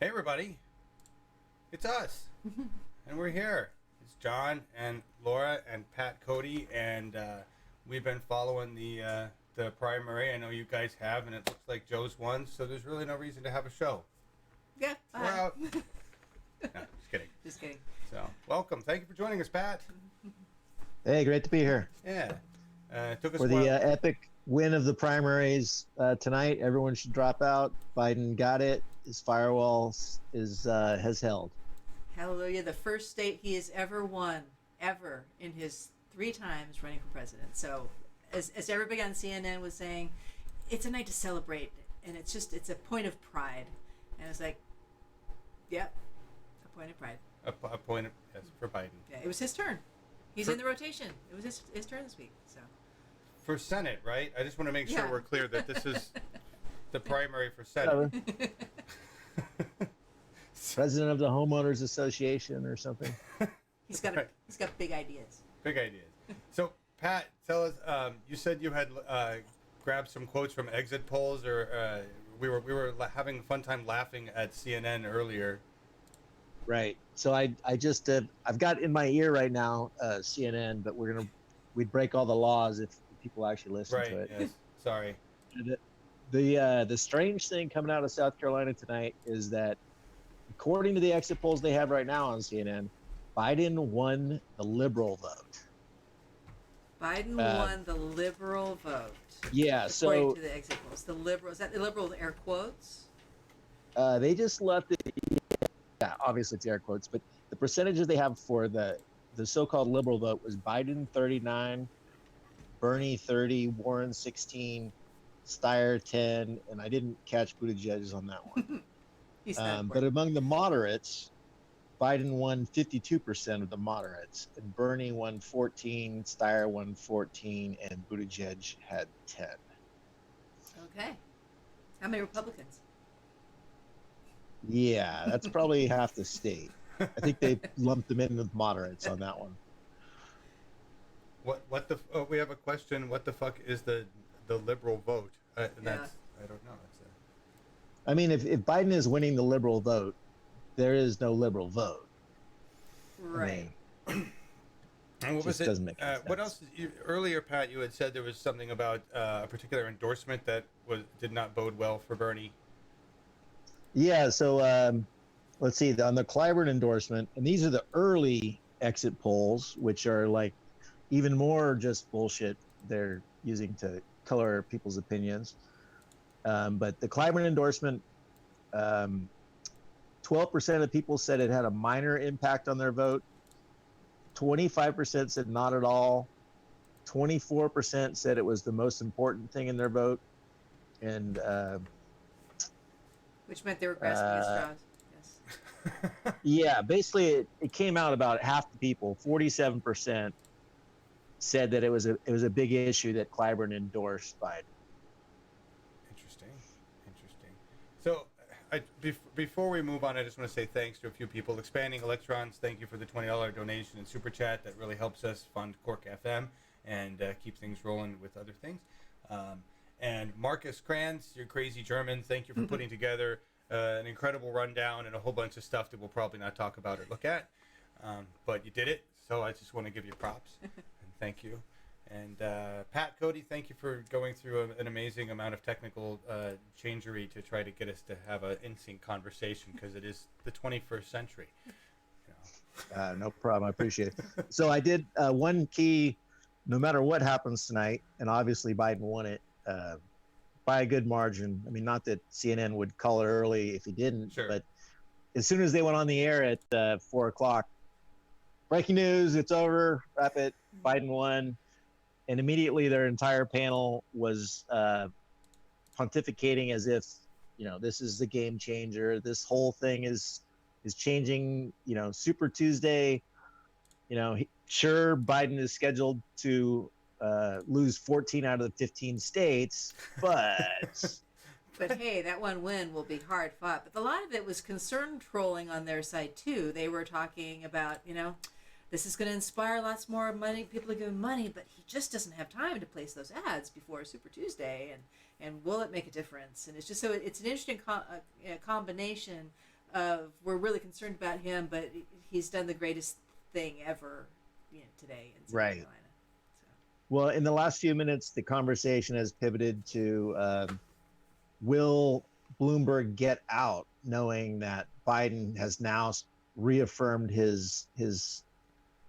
Hey everybody, it's us, and we're here. It's John and Laura and Pat Cote, and we've been following the primary. I know you guys have, and it looks like Joe's won, so there's really no reason to have a show. Yeah, We're out. No, just kidding. Just kidding. So, welcome. Thank you for joining us, Pat. Hey, great to be here. Yeah, it took us For a the while. epic win of the primaries tonight, everyone should drop out. Biden got it. His firewall has held. Hallelujah. The first state he has ever won, ever, in his 3 times running for president. So, as everybody on CNN was saying, it's a night to celebrate. And it's a point of pride. And it's like, yep, a point of pride. A point of, yes, for Biden. Yeah, it was his turn. He's in the rotation. It was his turn this week. So For Senate, right? I just want to make sure Yeah. we're clear that this is the primary for Senate. President of the Homeowners Association or something. he's got Right. he's got big ideas. Big ideas. So, Pat, tell us. You said you had grabbed some quotes from exit polls, or we were having a fun time laughing at CNN earlier. Right. So I just I've got in my ear right now CNN, but we'd break all the laws if people actually listen Right. to it. Yes. Sorry. The strange thing coming out of South Carolina tonight is that, according to the exit polls they have right now on CNN, Biden won the liberal vote. Biden won the liberal vote. Yeah, According so to the exit polls. The liberal, is that the liberal with air quotes? they just left it. Yeah, obviously it's air quotes, but the percentages they have for the so-called liberal vote was Biden 39, Bernie 30, Warren 16, Steyer 10, and I didn't catch Buttigieg on that one. He's not But among the moderates, Biden won 52% of the moderates, and Bernie won 14, Steyer won 14, and Buttigieg had 10. Okay. How many Republicans? Yeah, that's probably half the state. I think they lumped them in with moderates on that one. What the? Oh, we have a question. What the fuck is the liberal vote? And that's I don't know. I mean, if Biden is winning the liberal vote, there is no liberal vote. Right. I mean, And what was just it? doesn't make any What sense. else? Earlier, Pat, you had said there was something about a particular endorsement that did not bode well for Bernie. Yeah, so let's see. On the Clyburn endorsement, and these are the early exit polls, which are like even more just bullshit they're using to color people's opinions. But the Clyburn endorsement, 12% of people said it had a minor impact on their vote. 25% said not at all. 24% said it was the most important thing in their vote. And Which meant they were grasping at straws. Yes. yeah, basically it came out about half the people, 47%, said that it was a big issue that Clyburn endorsed Biden. Interesting. So, before we move on, I just want to say thanks to a few people. Expanding Electrons, thank you for the $20 donation and super chat. That really helps us fund Cork FM and keep things rolling with other things. And Marcus Kranz, you're crazy German. Thank you for putting together an incredible rundown and a whole bunch of stuff that we'll probably not talk about or look at. But you did it, so I just want to give you props. And thank you. And Pat Cote, thank you for going through an amazing amount of technical changery to try to get us to have an in-sync conversation, because it is the 21st century. You know. No problem. I appreciate it. So I did one key, no matter what happens tonight, and obviously Biden won it by a good margin. I mean, not that CNN would call it early if he didn't, Sure. but as soon as they went on the air at 4 o'clock, breaking news, it's over, wrap it, Biden won. And immediately their entire panel was pontificating as if, this is the game changer. This whole thing is changing, Super Tuesday. Sure, Biden is scheduled to lose 14 out of the 15 states, but But hey, that one win will be hard fought. But a lot of it was concern trolling on their side too. They were talking about, this is going to inspire lots more money. People are giving money, but he just doesn't have time to place those ads before Super Tuesday. And will it make a difference? And it's just so it's an interesting combination we're really concerned about him, but he's done the greatest thing ever, today in South Right. Carolina. So. Well, in the last few minutes, the conversation has pivoted to will Bloomberg get out, knowing that Biden has now reaffirmed his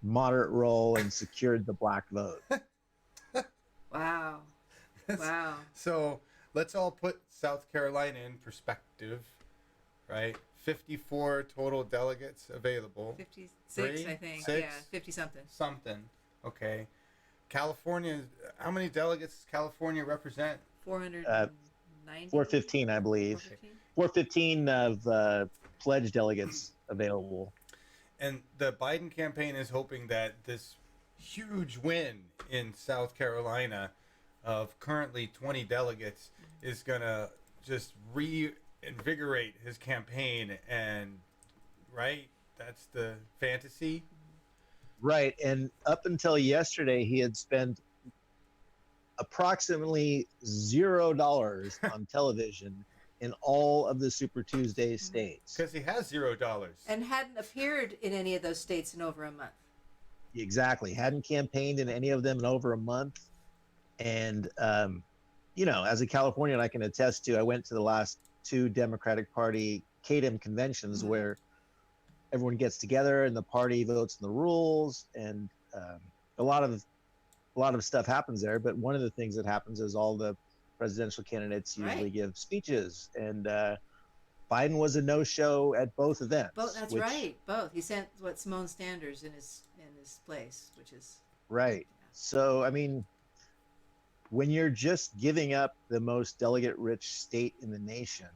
moderate role and secured the black vote. Wow. Wow. So let's all put South Carolina in perspective, right? 54 total delegates available. 56, Three? I think. 6? Yeah, 50 something. Something. Okay. California, how many delegates does California represent? 490. 415, I believe. 415 of pledged delegates available. And the Biden campaign is hoping that this huge win in South Carolina of currently 20 delegates is going to just reinvigorate his campaign. And, right? That's the fantasy. Right. And up until yesterday, he had spent approximately $0 on television in all of the Super Tuesday states. Because he has $0. And hadn't appeared in any of those states in over a month. Exactly. Hadn't campaigned in any of them in over a month. And, as a Californian, I can attest to, I went to the last 2 Democratic Party KDM conventions where everyone gets together and the party votes on the rules, and a lot of stuff happens there. But one of the things that happens is all the presidential candidates usually give speeches, and Biden was a no-show at both events. That's right. Both. He sent Simone Sanders in his place, which is right. Yeah. So I mean, when you're just giving up the most delegate-rich state in the nation,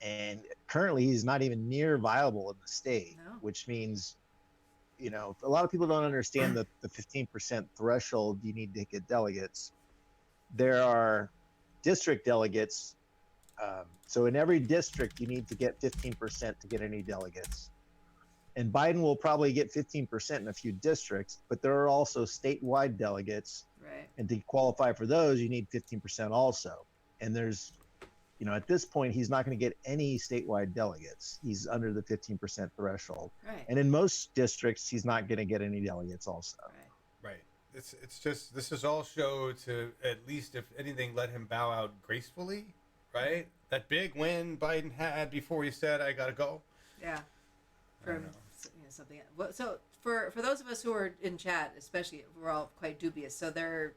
and currently he's not even near viable in the state, which means, a lot of people don't understand the 15% threshold you need to get delegates. There are district delegates. So in every district, you need to get 15% to get any delegates. And Biden will probably get 15% in a few districts, but there are also statewide delegates. right. And to qualify for those, you need 15% also. And there's, at this point, he's not going to get any statewide delegates. He's under the 15% threshold. Right. And in most districts, he's not going to get any delegates also. Right. Right. It's just, this is all show to, at least if anything, let him bow out gracefully, right? That big win Biden had before he said, I got to go. Yeah. I don't From know. something. Well, so for those of us who are in chat, especially, we're all quite dubious. So they're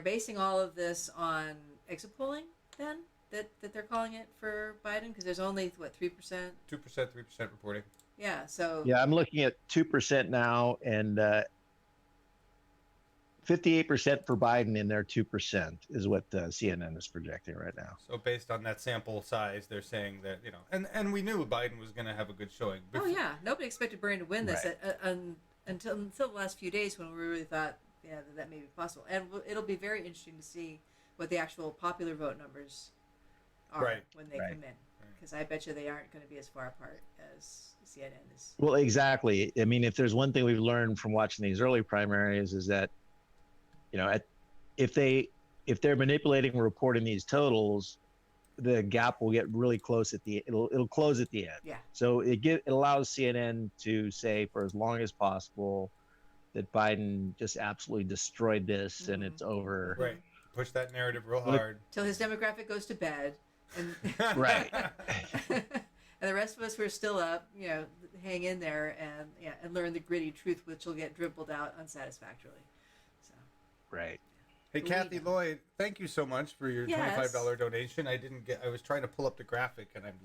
basing all of this on exit polling, then that they're calling it for Biden, because there's only 3%. 2%, 3% reporting. Yeah. So Yeah, I'm looking at 2% now, and 58% for Biden, and their 2% is what CNN is projecting right now. So based on that sample size, they're saying that, and we knew Biden was going to have a good showing. Oh yeah, nobody expected Bernie to win this Right. until the last few days, when we really thought that may be possible. And it'll be very interesting to see what the actual popular vote numbers are Right. when they Right. come in, because I bet you they aren't going to be as far apart as CNN is. Well, exactly. I mean, if there's one thing we've learned from watching these early primaries is that, if they're manipulating and reporting these totals, the gap will get really close it'll close at the end. Yeah. So it allows CNN to say for as long as possible that Biden just absolutely destroyed this and it's over. Right. Push that narrative real Well, hard. Till his demographic goes to bed, and Right. and the rest of us who are still up, hang in there and learn the gritty truth, which will get dribbled out unsatisfactorily. So. Right. Hey, Kathy Lloyd, thank you so much for your Yes. $25 donation. I was trying to pull up the graphic and I'm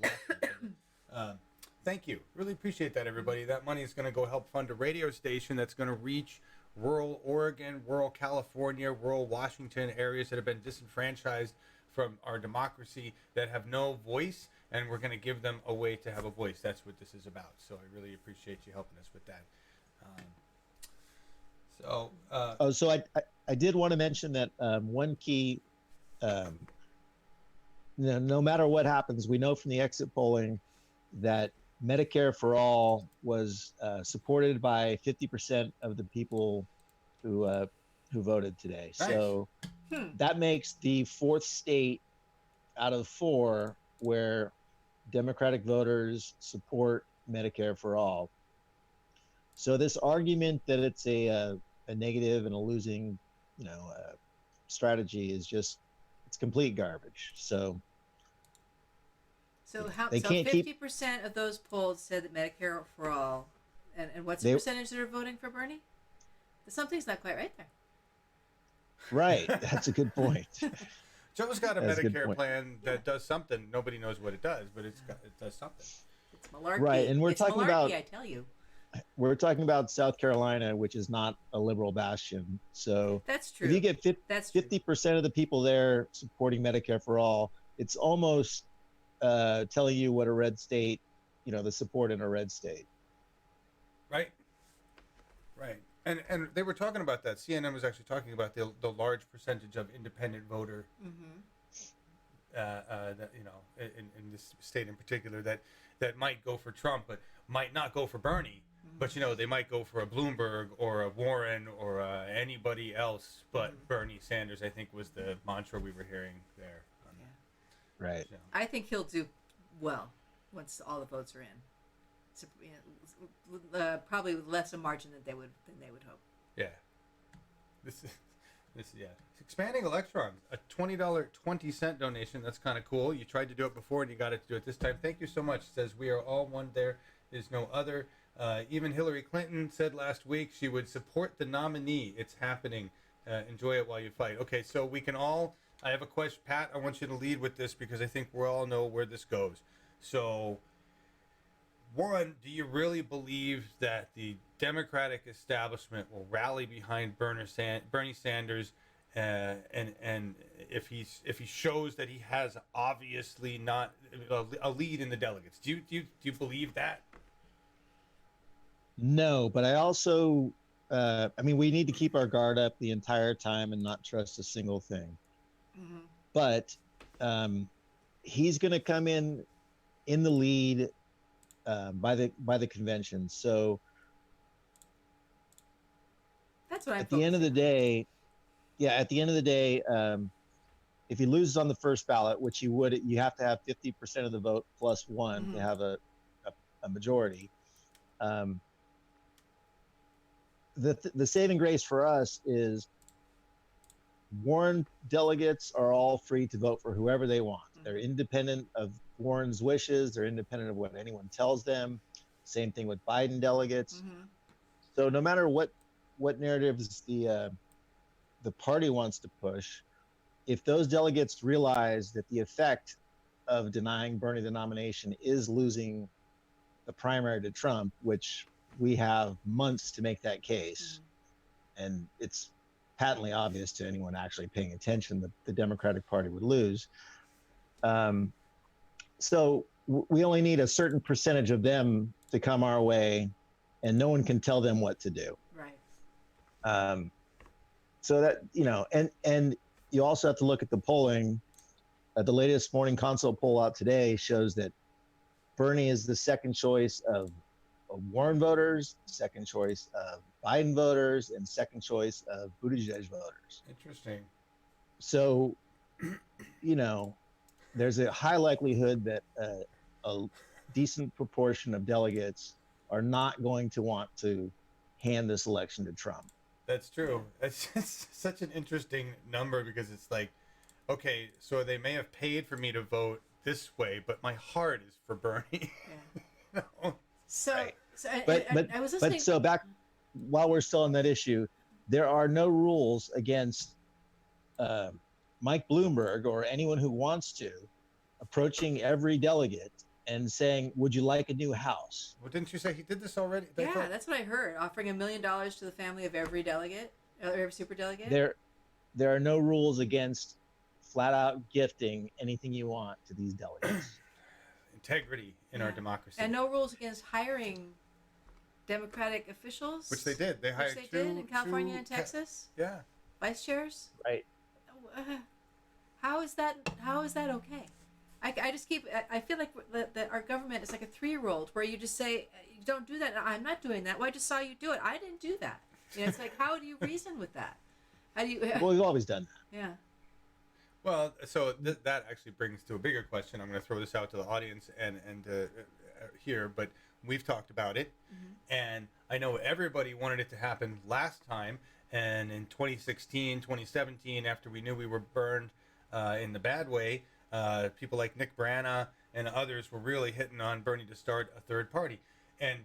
lost. Thank you. Really appreciate that, everybody. That money is going to go help fund a radio station that's going to reach rural Oregon, rural California, rural Washington areas that have been disenfranchised from our democracy, that have no voice, and we're going to give them a way to have a voice. That's what this is about. So I really appreciate you helping us with that. So I did want to mention that one key, no matter what happens, we know from the exit polling that Medicare for all was supported by 50% of the people who voted today. Nice. So that makes the 4th state out of 4 where Democratic voters support Medicare for all. So this argument that it's a negative and a losing, strategy is just, it's complete garbage. So So they so can't keep 50% of those polled said that Medicare for all, and what's the they percentage that are voting for Bernie? Something's not quite right there. right. That's a good point. Joe's got a That's a good Medicare point. plan that does something. Nobody knows what it does, but it does something. It's malarkey. Right, and we're it's talking malarkey, about- I tell you. We're talking about South Carolina, which is not a liberal bastion. So That's true. if you get That's true. 50% of the people there supporting Medicare for all, it's almost telling you what a red state, the support in a red state. Right. And they were talking about that. CNN was actually talking about the large percentage of independent voter that in this state in particular that might go for Trump but might not go for Bernie. But they might go for a Bloomberg or a Warren or anybody else but Bernie Sanders, I think was the mantra we were hearing there. Right. So. I think he'll do well once all the votes are in. So, probably with less a margin than they would hope. Yeah. This yeah. Expanding electrons, a $20.20 donation. That's kind of cool. You tried to do it before and you got it to do it this time. Thank you so much. It says we are all one. There is no other. Even Hillary Clinton said last week she would support the nominee. It's happening. Enjoy it while you fight. Okay, so we can all. I have a question, Pat. I want you to lead with this because I think we all know where this goes. So, one, do you really believe that the Democratic establishment will rally behind Bernie Sanders, and if he shows that he has obviously not a lead in the delegates? Do you believe that? No, but I also, we need to keep our guard up the entire time and not trust a single thing. Mm-hmm. But he's going to come in the lead by the convention. So That's what I'm at the end of the day, if he loses on the first ballot, which you have to have 50% of the vote plus one to have a majority. The saving grace for us is Warren delegates are all free to vote for whoever they want. They're independent of Warren's wishes. They're independent of what anyone tells them. Same thing with Biden delegates. So no matter what narratives the party wants to push, if those delegates realize that the effect of denying Bernie the nomination is losing the primary to Trump, which we have months to make that case, and it's patently obvious to anyone actually paying attention that the Democratic Party would lose. So we only need a certain percentage of them to come our way, and no one can tell them what to do. Right. So that, and you also have to look at the polling. The latest Morning Consult poll out today shows that Bernie is the second choice of Warren voters, second choice of Biden voters, and second choice of Buttigieg voters. Interesting. So, there's a high likelihood that a decent proportion of delegates are not going to want to hand this election to Trump. That's true. It's just such an interesting number because it's like, okay, so they may have paid for me to vote this way, but my heart is for Bernie. Yeah. So, Right. I was listening. But so back, while we're still on that issue, there are no rules against Mike Bloomberg or anyone who wants to approaching every delegate and saying, "Would you like a new house?" Well, didn't you say he did this already? Yeah, that's what I heard. Offering $1 million to the family of every delegate, every super delegate. There are no rules against flat out gifting anything you want to these delegates. Integrity in our democracy. And no rules against hiring Democratic officials. Which they did. They hired which they did in California and two Texas. Yeah. Vice chairs. Right. How is that okay? I just keep. I feel like that our government is like a 3-year-old where you just say, "Don't do that." I'm not doing that. Well, I just saw you do it. I didn't do that. It's like, how do you reason with that? How do you? Well, we've always done that. Yeah. Well, so that actually brings to a bigger question. I'm going to throw this out to the audience and here, but we've talked about it, and I know everybody wanted it to happen last time. And in 2016, 2017, after we knew we were burned in the bad way, people like Nick Brana and others were really hitting on Bernie to start a third party. And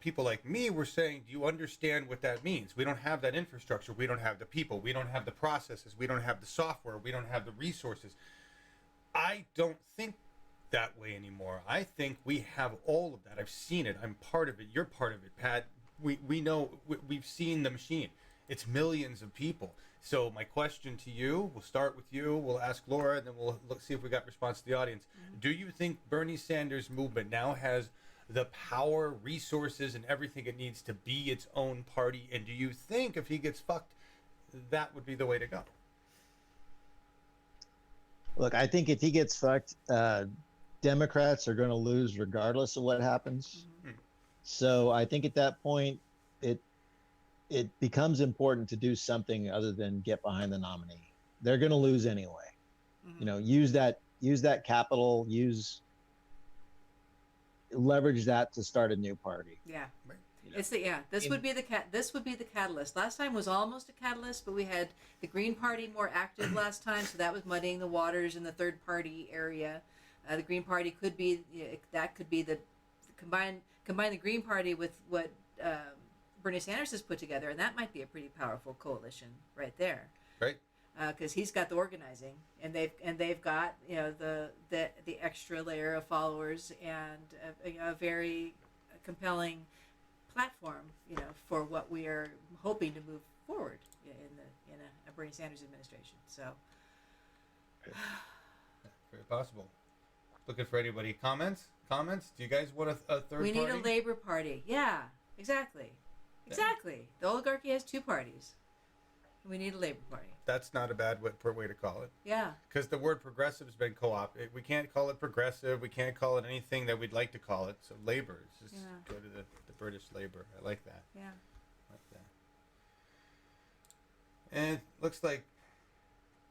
people like me were saying, do you understand what that means? We don't have that infrastructure. We don't have the people. We don't have the processes. We don't have the software. We don't have the resources. I don't think that way anymore. I think we have all of that. I've seen it. I'm part of it. You're part of it, Pat. We know, we've seen the machine. It's millions of people. So my question to you, we'll start with you, we'll ask Laura, and then we'll see if we got response to the audience. Do you think Bernie Sanders movement now has the power, resources, and everything it needs to be its own party? And do you think if he gets fucked, that would be the way to go? Look, I think if he gets fucked, Democrats are going to lose regardless of what happens. So I think at that point, it becomes important to do something other than get behind the nominee. They're going to lose anyway. You know, use that capital, leverage that to start a new party. Yeah. Right. You know? It's the this would be the catalyst. Last time was almost a catalyst, but we had the Green Party more active last time, so that was muddying the waters in the third party area. The Green Party could be the combine the Green Party with what Bernie Sanders has put together, and that might be a pretty powerful coalition right there. Right. Because he's got the organizing, and they've got the extra layer of followers and a very compelling platform for what we are hoping to move forward in a Bernie Sanders administration. So very possible. Looking for anybody comments. Do you guys want a third party? We need a Labor Party. Yeah, exactly. The oligarchy has two parties. We need a Labor Party. That's not a bad way to call it. Yeah. Because the word progressive has been co-opted. We can't call it progressive. We can't call it anything that we'd like to call it. So labor. Just go to the British labor. I like that. Yeah. I like that. And looks like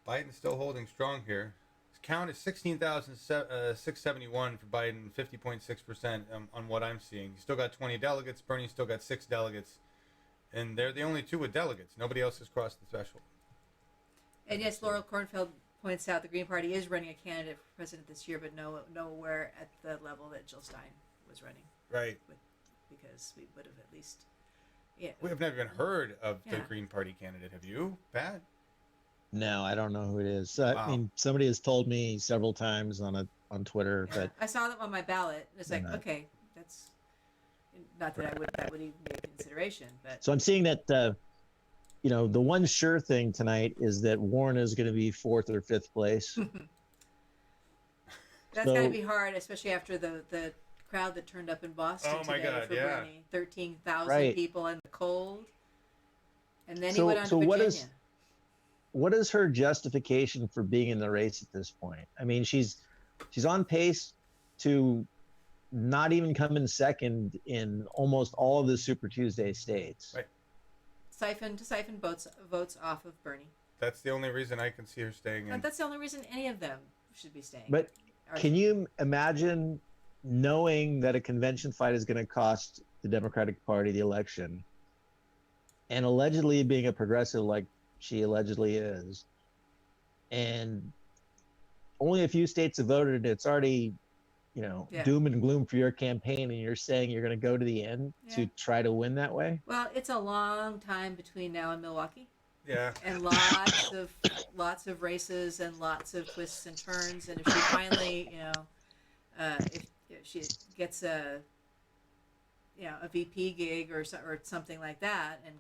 Biden's still holding strong here. His count is 16,671 for Biden, 50.6% on what I'm seeing. He's still got 20 delegates. Bernie's still got 6 delegates. And they're the only two with delegates. Nobody else has crossed the threshold. And yes, Laurel Kornfeld points out the Green Party is running a candidate for president this year, but nowhere at the level that Jill Stein was running. Right. Because we would have at least. Yeah. We have never even heard of the Green Party candidate. Have you, Pat? No, I don't know who it is. Wow. I mean, somebody has told me several times on Twitter, but I saw them on my ballot. It's like, okay, that's not that that would even be a consideration, but. So I'm seeing that, the one sure thing tonight is that Warren is going to be 4th or 5th place. That's got to be hard, especially after the crowd that turned up in Boston today for Bernie. 13,000 people in the cold. And then he went on to Virginia. What is her justification for being in the race at this point? I mean, she's on pace to not even come in second in almost all of the Super Tuesday states. Right. Siphon votes off of Bernie. That's the only reason I can see her staying in. That's the only reason any of them should be staying. But can you imagine knowing that a convention fight is going to cost the Democratic Party the election, and allegedly being a progressive like she allegedly is, and only a few states have voted, and it's already, doom and gloom for your campaign, and you're saying you're going to go to the end to try to win that way? Well, it's a long time between now and Milwaukee. Yeah. And lots of races and lots of twists and turns, and if she finally, if she gets a VP gig or something like that, and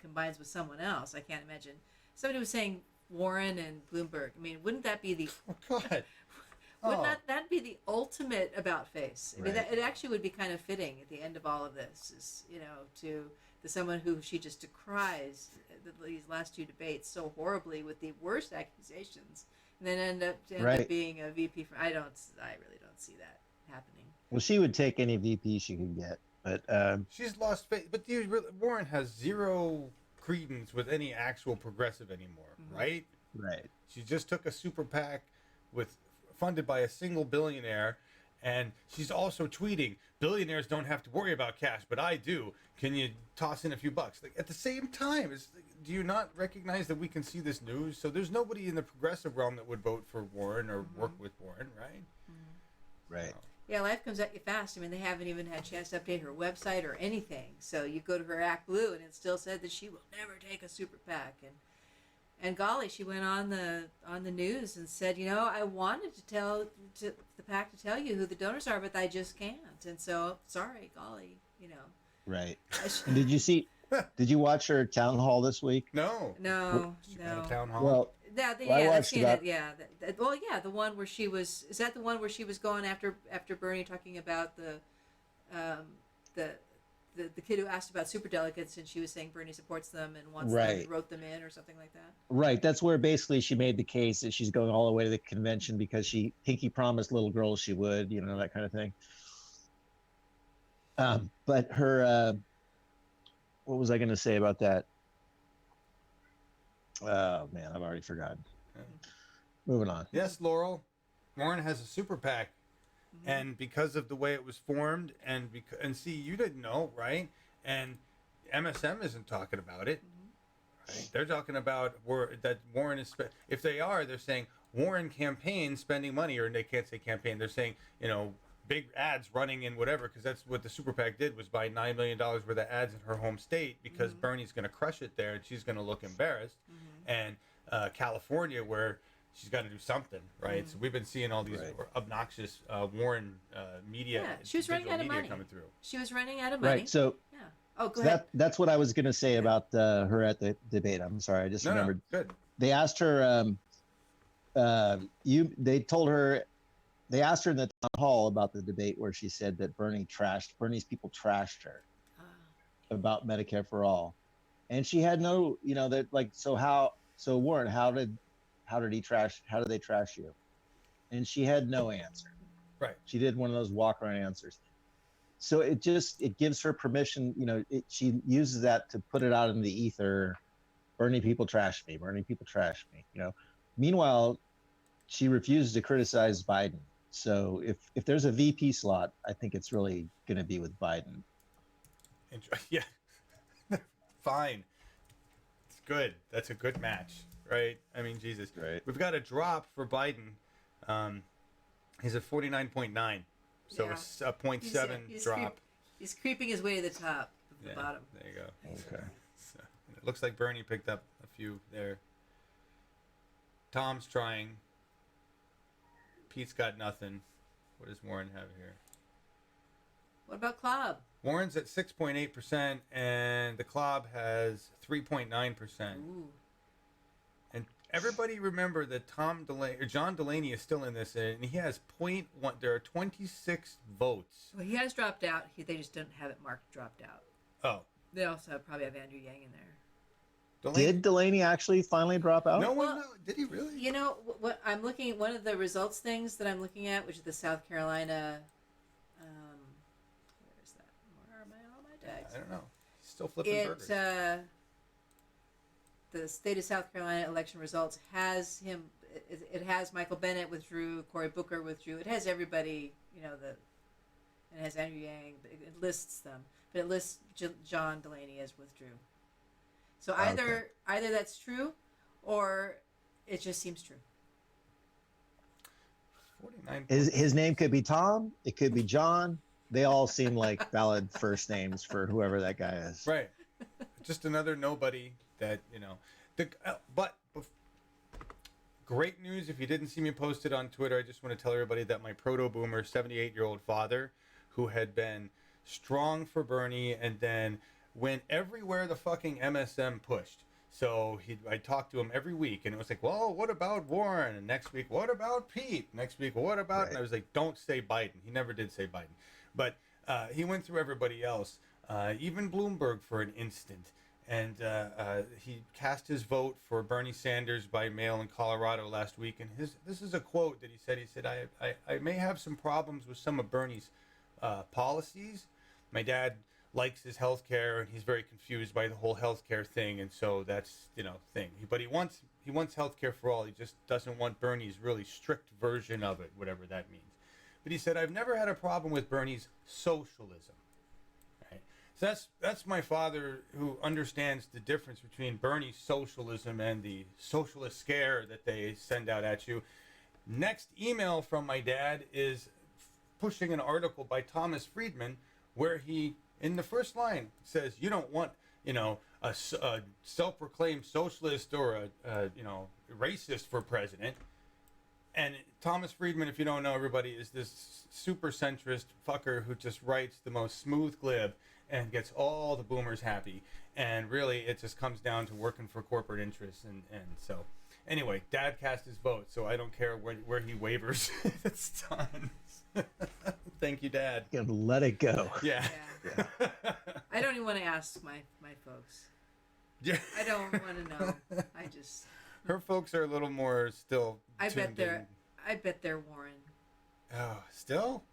combines with someone else, I can't imagine. Somebody was saying Warren and Bloomberg. I mean, wouldn't that be the? Oh God. Would not that be the ultimate about face? I mean, Right. it actually would be kind of fitting at the end of all of this, is to someone who she just decries these last two debates so horribly with the worst accusations, and then end up being a VP. I really don't see that happening. Well, she would take any VP she could get, but she's lost faith. But Warren has zero credence with any actual progressive anymore, right? Right. She just took a super PAC funded by a single billionaire, and she's also tweeting, "Billionaires don't have to worry about cash, but I do. Can you toss in a few bucks?" Like, at the same time, do you not recognize that we can see this news? So there's nobody in the progressive realm that would vote for Warren or work with Warren, right? Right. So, Yeah, life comes at you fast. I mean, they haven't even had a chance to update her website or anything. So you go to her Act Blue, and it still said that she will never take a super PAC. And golly, she went on the news and said, I wanted to tell the PAC to tell you who the donors are, but I just can't. And so, sorry, golly, Right. And did you watch her town hall this week? no. No, She no. had a town hall. Well, I I've watched seen about- it. Yeah, the one where she was. Is that the one where she was going after Bernie, talking about the kid who asked about superdelegates, and she was saying Bernie supports them and wants them Right. and wrote them in or something like that. right. That's where basically she made the case that she's going all the way to the convention because she pinky promised little girls she would, that kind of thing. But her, what was I going to say about that? Oh man, I've already forgotten. Yeah. Moving on. Yes, Laurel. Warren has a super PAC, and because of the way it was formed, and see, you didn't know, right? And MSM isn't talking about it. Right? They're talking about that Warren is. If they are, they're saying Warren campaign spending money, or they can't say campaign. They're saying big ads running in whatever, because that's what the super PAC did, was buy $9 million worth of ads in her home state because Bernie's going to crush it there and she's going to look embarrassed. And California, where she's got to do something, right? So we've been seeing all these obnoxious Warren media. Yeah, she was running digital out of media money. Coming through. She was running out of money. Right. So yeah. Oh, go ahead. that's what I was going to say about her at the debate. I'm sorry, I just remembered. No, good. They asked her. They asked her in the town hall about the debate where she said that Bernie's people trashed her about Medicare for all, and she had no, so Warren, how did they trash you? And she had no answer. Right. She did one of those walk around answers. So it gives her permission, she uses that to put it out in the ether. Bernie people trash me. Bernie people trash me. Meanwhile, she refuses to criticize Biden. So if there's a VP slot, I think it's really going to be with Biden. Yeah. Fine. It's good. That's a good match, right? I mean, Jesus. Right. We've got a drop for Biden. He's at 49.9. So Yeah. it's a 0.7 drop. He's creeping his way to the top of the bottom. There you go. Okay. So, it looks like Bernie picked up a few there. Tom's trying. Pete's got nothing. What does Warren have here? What about Club? Warren's at 6.8%, and the Club has 3.9%. Ooh. And everybody remember that John Delaney is still in this, and he has 0.1. There are 26 votes. Well, he has dropped out. They just didn't have it marked dropped out. Oh. They also probably have Andrew Yang in there. Did Delaney actually finally drop out? No one knows. Did he really? What I'm looking at, one of the results things that I'm looking at, which is the South Carolina. Where is that? Where are my tags? I don't know. He's still flipping burgers. The state of South Carolina election results has him. It has Michael Bennett withdrew, Cory Booker withdrew. It has everybody. It has Andrew Yang. But it lists them, but it lists John Delaney as withdrew. So either that's true, or it just seems true. 49. His name could be Tom. It could be John. They all seem like valid first names for whoever that guy is. Right. Just another nobody that, but great news. If you didn't see me post it on Twitter, I just want to tell everybody that my proto-boomer 78-year-old father, who had been strong for Bernie and then went everywhere the fucking MSM pushed. So I talked to him every week, and it was like, well, what about Warren? And next week, what about Pete? Next week, what about? Right. And I was like, don't say Biden. He never did say Biden. But he went through everybody else, even Bloomberg for an instant. And he cast his vote for Bernie Sanders by mail in Colorado last week. And this is a quote that he said. He said, I may have some problems with some of Bernie's policies. My dad likes his health care, and he's very confused by the whole health care thing, and so that's thing. But he wants he wants healthcare for all. He just doesn't want Bernie's really strict version of it, whatever that means. But he said, I've never had a problem with Bernie's socialism. Right? So that's my father, who understands the difference between Bernie's socialism and the socialist scare that they send out at you. Next email from my dad is pushing an article by Thomas Friedman where he, in the first line, says, you don't want, a self-proclaimed socialist or a racist for president. And Thomas Friedman, if you don't know, everybody, is this super centrist fucker who just writes the most smooth glib and gets all the boomers happy. And really, it just comes down to working for corporate interests. And so, anyway, Dad cast his vote, so I don't care where he wavers. It's done. Thank you, Dad. You can let it go. Yeah. I don't even want to ask my folks. Yeah. I don't want to know. I just. Her folks are a little more still. I bet they're Warren. Oh, still?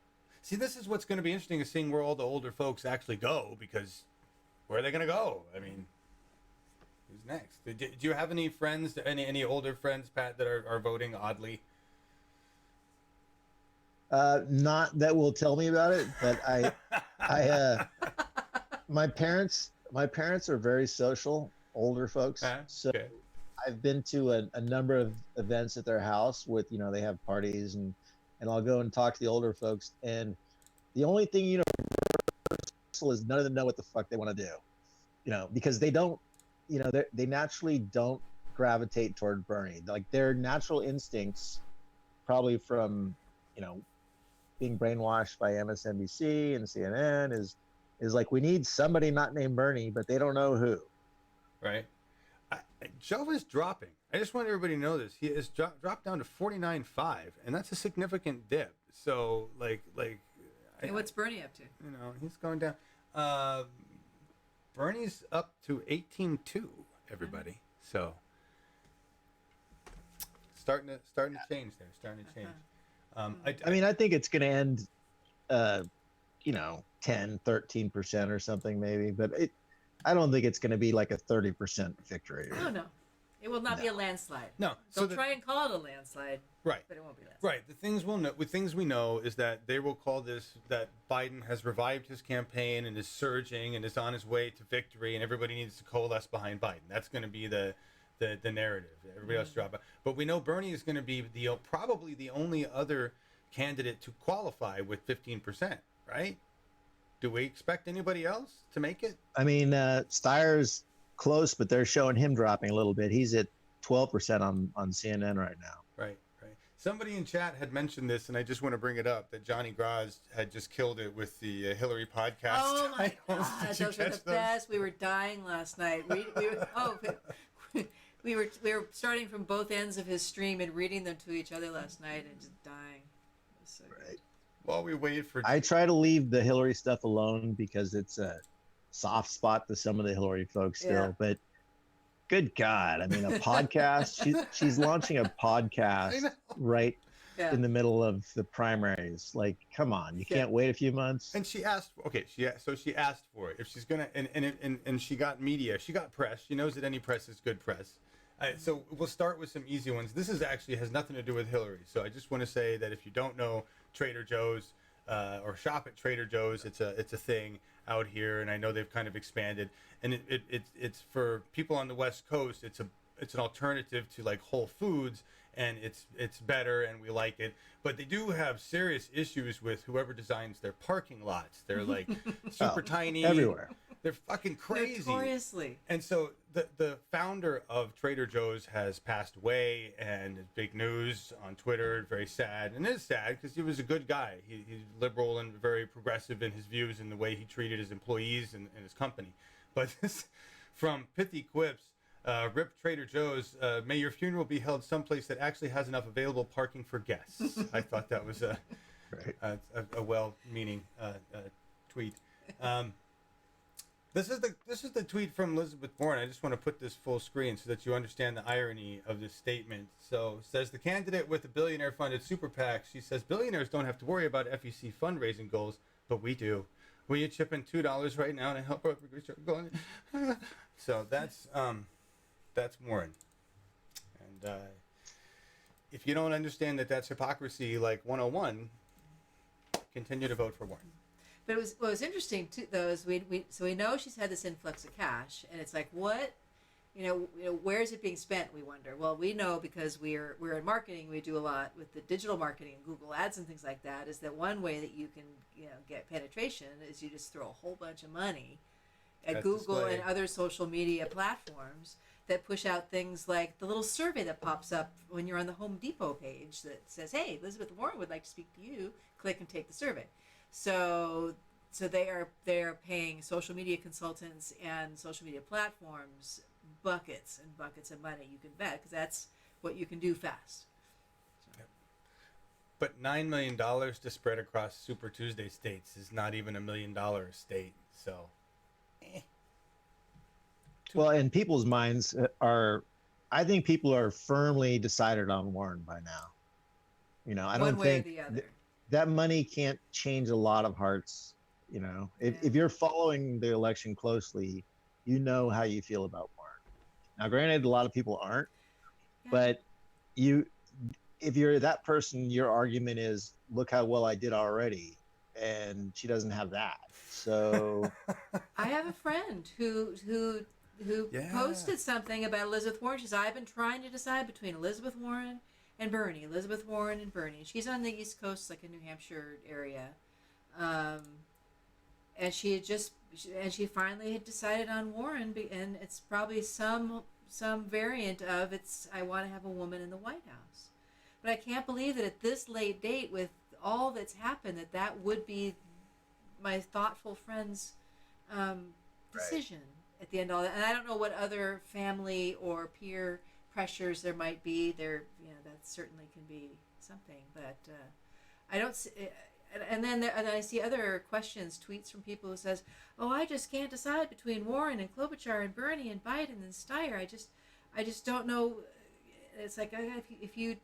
See, this is what's going to be interesting, is seeing where all the older folks actually go, because where are they going to go? I mean, who's next? Do you have any friends, any older friends, Pat, that are voting oddly? Not that will tell me about it, but my parents are very social, older folks. So okay. I've been to a number of events at their house with, they have parties, and I'll go and talk to the older folks. And the only thing, is none of them know what the fuck they want to do, because they don't, they naturally don't gravitate toward Bernie. Like, their natural instincts, probably from, being brainwashed by MSNBC and CNN, is like, we need somebody not named Bernie, but they don't know who. Right. Joe is dropping. I just want everybody to know this. He has dropped down to 49.5, and that's a significant dip. So, And what's Bernie up to? He's going down. Bernie's up to 18.2, everybody. So, starting to change there. Starting to change. I think it's going to end, 10, 13% or something maybe, but I don't think it's going to be like a 30% victory. Oh, no. It will not be a landslide. No. They'll try and call it a landslide. Right. But it won't be a landslide. Right. The things we know is that they will call this, that Biden has revived his campaign and is surging and is on his way to victory, and everybody needs to coalesce behind Biden. That's going to be the narrative. Everybody else drop out. But we know Bernie is going to be probably the only other candidate to qualify with 15%, right? Do we expect anybody else to make it? I mean, Steyer's close, but they're showing him dropping a little bit. He's at 12% on CNN right now. Right. Somebody in chat had mentioned this, and I just want to bring it up, that Johnny Graz had just killed it with the Hillary podcast. Oh my God, Did those were the best. We were dying last night. We were starting from both ends of his stream and reading them to each other last night and just dying. It was so good. While we wait for... I try to leave the Hillary stuff alone because it's a soft spot to some of the Hillary folks still. Yeah. But good God, I mean, a podcast. She's launching a podcast right in the middle of the primaries. Like, come on, you can't wait a few months. And she asked, she asked for it. If she's gonna, and she got media, she got press. She knows that any press is good press. So we'll start with some easy ones. This has nothing to do with Hillary. So I just want to say that if you don't know Trader Joe's or shop at Trader Joe's, it's a thing out here, and I know they've kind of expanded. And it's for people on the West Coast. It's an alternative to like Whole Foods, and it's better, and we like it. But they do have serious issues with whoever designs their parking lots. They're like super tiny everywhere. They're fucking crazy. Notoriously. And so the founder of Trader Joe's has passed away, and it's big news on Twitter. Very sad, and it is sad because he was a good guy. He's liberal and very progressive in his views and the way he treated his employees and his company. But this, from Pithy Quips, Rip Trader Joe's, may your funeral be held someplace that actually has enough available parking for guests. I thought that was a well-meaning tweet. This is the tweet from Elizabeth Warren. I just want to put this full screen so that you understand the irony of this statement. So, says the candidate with the billionaire-funded super PAC. She says billionaires don't have to worry about FEC fundraising goals, but we do. Will you chip in $2 right now to help our going? So that's Warren. And if you don't understand that that's hypocrisy, like 101, continue to vote for Warren. But what was interesting too, though, is we know she's had this influx of cash, and it's like, what, where is it being spent? We wonder. Well, we know because we're in marketing. We do a lot with the digital marketing, Google Ads, and things like that. Is that one way that you can get penetration is you just throw a whole bunch of money at That Google display. and other social media platforms that push out things like the little survey that pops up when you're on the Home Depot page that says, "Hey, Elizabeth Warren would like to speak to you." Click and take the survey. So they are paying social media consultants and social media platforms buckets and buckets of money. You can bet, because that's what you can do fast. So. But $9 million to spread across Super Tuesday states is not even $1 million a state. So, Well, and people's minds I think people are firmly decided on Warren by now. I One don't way think or the other. that money can't change a lot of hearts. If you're following the election closely, you know how you feel about Warren. Now, granted, a lot of people aren't, but if you're that person, your argument is, look how well I did already, and she doesn't have that. So I have a friend who posted something about Elizabeth Warren. She says, I've been trying to decide between Elizabeth Warren and Bernie. Elizabeth Warren and Bernie. She's on the East Coast, like in New Hampshire area. And she finally had decided on Warren, and it's probably some variant of I want to have a woman in the White House. But I can't believe that at this late date, with all that's happened, that would be my thoughtful friend's decision at the end of all that. And I don't know what other family or peer pressures there might be. That certainly can be something, but I don't see. And then I see other questions, tweets from people who says, "Oh, I just can't decide between Warren and Klobuchar and Bernie and Biden and Steyer. I just don't know." It's like, if you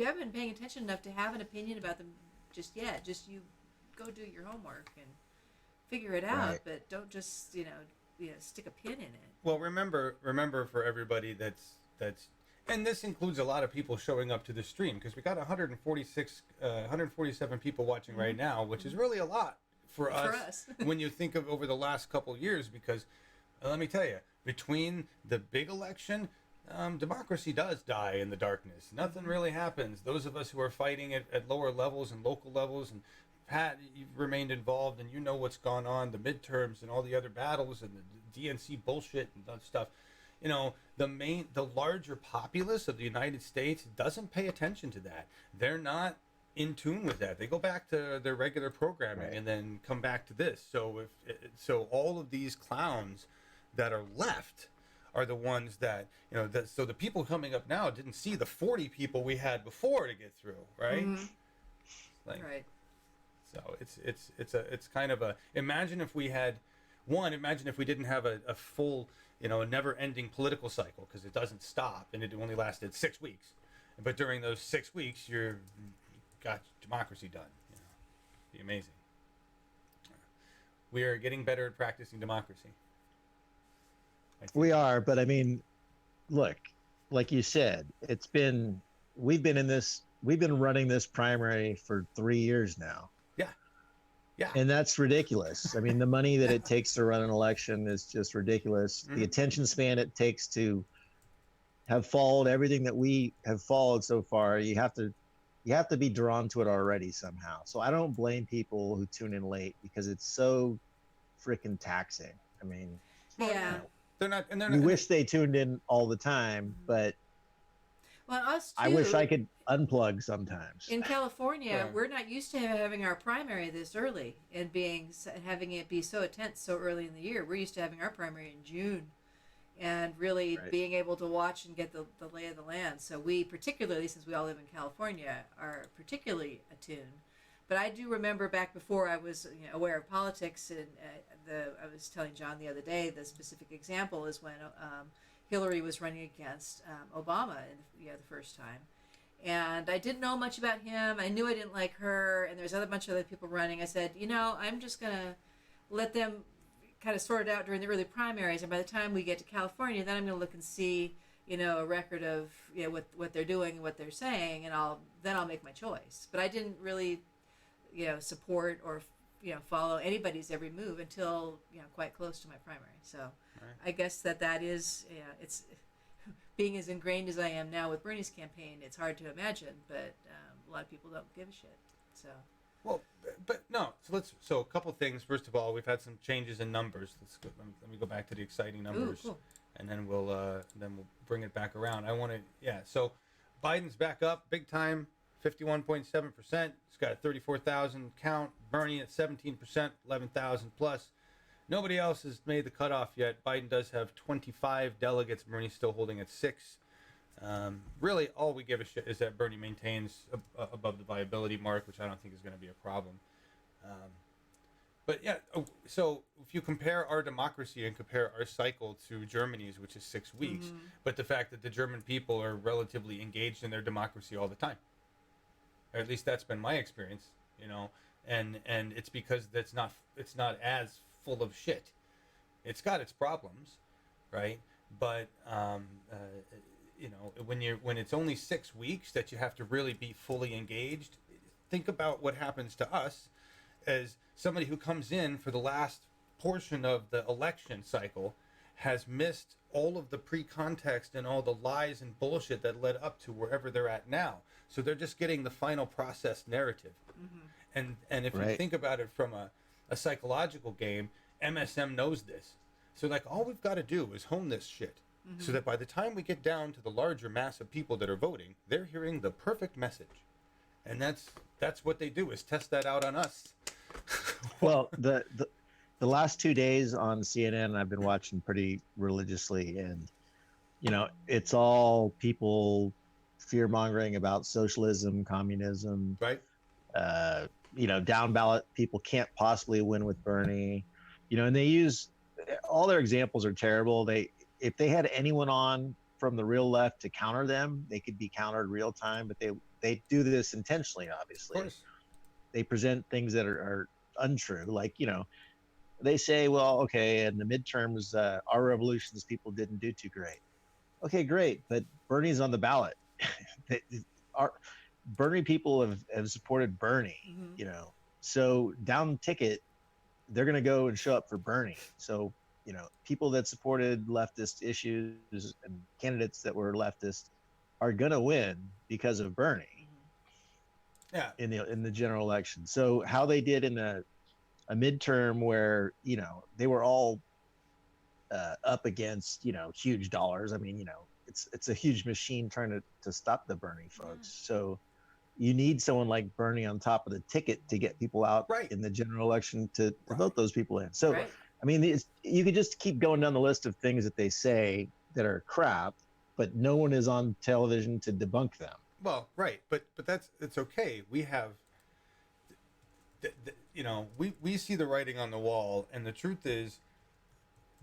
haven't been paying attention enough to have an opinion about them just yet, just you go do your homework and figure it out. Right. But don't just stick a pin in it. well, remember for everybody that's and this includes a lot of people showing up to the stream, because we got 147 people watching right now, which is really a lot for us when you think of over the last couple of years. Because let me tell you, between the big election, democracy does die in the darkness. Nothing really happens. Those of us who are fighting at lower levels and local levels, and Pat, you've remained involved and you know what's gone on, the midterms and all the other battles and the DNC bullshit and that stuff. The larger populace of the United States doesn't pay attention to that. They're not in tune with that. They go back to their regular programming and then come back to this. So all of these clowns that are left are the ones that, so the people coming up now didn't see the 40 people we had before to get through, right? Mm-hmm. Right. So it's kind of imagine if we didn't have a full, never-ending political cycle, because it doesn't stop, and it only lasted 6 weeks. But during those 6 weeks, you got democracy done. Be amazing. We are getting better at practicing democracy. we are, but I mean, look, like you said, we've been running this primary for 3 years now. Yeah. And that's ridiculous. I mean, the money that it takes to run an election is just ridiculous. Mm-hmm. The attention span it takes to have followed everything that we have followed so far, you have to be drawn to it already somehow. So I don't blame people who tune in late, because it's so freaking taxing. I mean, yeah. They're not. We wish they tuned in all the time, but well, us too. I wish I could unplug sometimes. In California, we're not used to having our primary this early and having it be so intense so early in the year. We're used to having our primary in June, and really being able to watch and get the lay of the land. So we, particularly since we all live in California, are particularly attuned. But I do remember back before I was aware of politics, and I was telling John the other day, the specific example is when Hillary was running against Obama the first time. And I didn't know much about him. I knew I didn't like her, and there's a bunch of other people running. I said, I'm just going to let them kind of sort it out during the early primaries, and by the time we get to California, then I'm going to look and see, a record of what they're doing and what they're saying, and I'll make my choice. But I didn't really support or follow anybody's every move until quite close to my primary. So Right. I guess that is it's being as ingrained as I am now with Bernie's campaign. It's hard to imagine, but a lot of people don't give a shit. So. Well, but no. So a couple things. First of all, we've had some changes in numbers. Let me go back to the exciting numbers, Ooh, cool. and then we'll bring it back around. So Biden's back up big time, 51.7%. He's got a 34,000 count. Bernie at 17%, 11,000 plus. Nobody else has made the cutoff yet. Biden does have 25 delegates. Bernie's still holding at 6. Really, all we give a shit is that Bernie maintains above the viability mark, which I don't think is going to be a problem. But yeah, so if you compare our democracy and compare our cycle to Germany's, which is 6 weeks, but the fact that the German people are relatively engaged in their democracy all the time, or at least that's been my experience, and it's because it's not as full of shit. It's got its problems, right? But when it's only 6 weeks that you have to really be fully engaged, think about what happens to us as somebody who comes in for the last portion of the election cycle, has missed all of the pre-context and all the lies and bullshit that led up to wherever they're at now. So they're just getting the final processed narrative. And if you think about it from a psychological game, MSM knows this. So all we've got to do is hone this shit. So that by the time we get down to the larger mass of people that are voting, they're hearing the perfect message. And that's what they do, is test that out on us. Well, the last 2 days on CNN, I've been watching pretty religiously, and it's all people fear mongering about socialism, communism, Right. Down ballot people can't possibly win with Bernie, and they use all their examples are terrible. If they had anyone on from the real left to counter them, they could be countered real time, but they do this intentionally, obviously. Of course. They present things that are untrue. They say, well, okay, in the midterms, our revolutions people didn't do too great. Okay, great, but Bernie's on the ballot. Bernie people have supported Bernie, so down ticket, they're going to go and show up for Bernie. So, people that supported leftist issues and candidates that were leftist are going to win because of Bernie. Yeah. In the general election. So how they did in a midterm where, they were all up against, huge dollars. I mean, it's a huge machine trying to stop the Bernie folks. So you need someone like Bernie on top of the ticket to get people out in the general election to vote those people in. So, I mean, you could just keep going down the list of things that they say that are crap, but no one is on television to debunk them. Well, right, but it's okay. We have, we see the writing on the wall, and the truth is,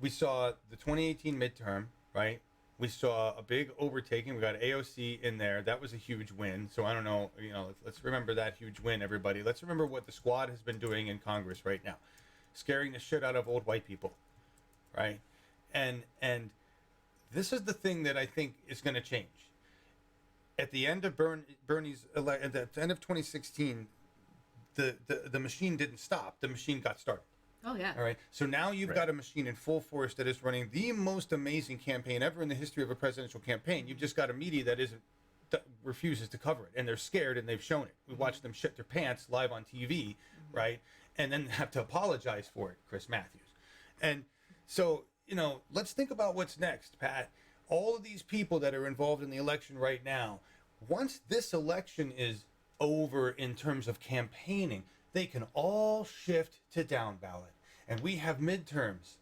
we saw the 2018 midterm, right? We saw a big overtaking. We got AOC in there. That was a huge win. So I don't know, let's remember that huge win, everybody. Let's remember what the squad has been doing in Congress right now, scaring the shit out of old white people, right? And this is the thing that I think is going to change. At the end of Bernie's at the end of 2016, the machine didn't stop. The machine got started. Oh yeah. All right. So now you've got a machine in full force that is running the most amazing campaign ever in the history of a presidential campaign. You've just got a media that refuses to cover it, and they're scared, and they've shown it. We watched them shit their pants live on TV, right? And then have to apologize for it, Chris Matthews. And so, let's think about what's next, Pat. All of these people that are involved in the election right now, once this election is over in terms of campaigning, they can all shift to down ballot. And we have midterms.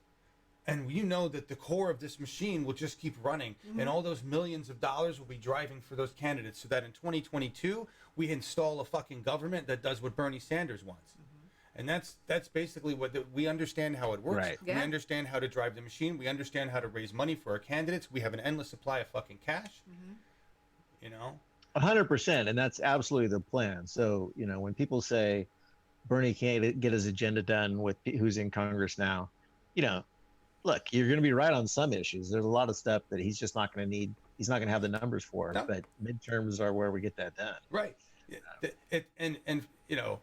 And that the core of this machine will just keep running. And all those millions of dollars will be driving for those candidates, so that in 2022, we install a fucking government that does what Bernie Sanders wants. And that's basically we understand how it works. Right. Yeah. We understand how to drive the machine. We understand how to raise money for our candidates. We have an endless supply of fucking cash. 100%, and that's absolutely the plan. So, when people say Bernie can't get his agenda done with who's in Congress now, look, you're going to be right on some issues. There's a lot of stuff that he's just not going to need. He's not going to have the numbers for. No. But midterms are where we get that done. Right. And you know,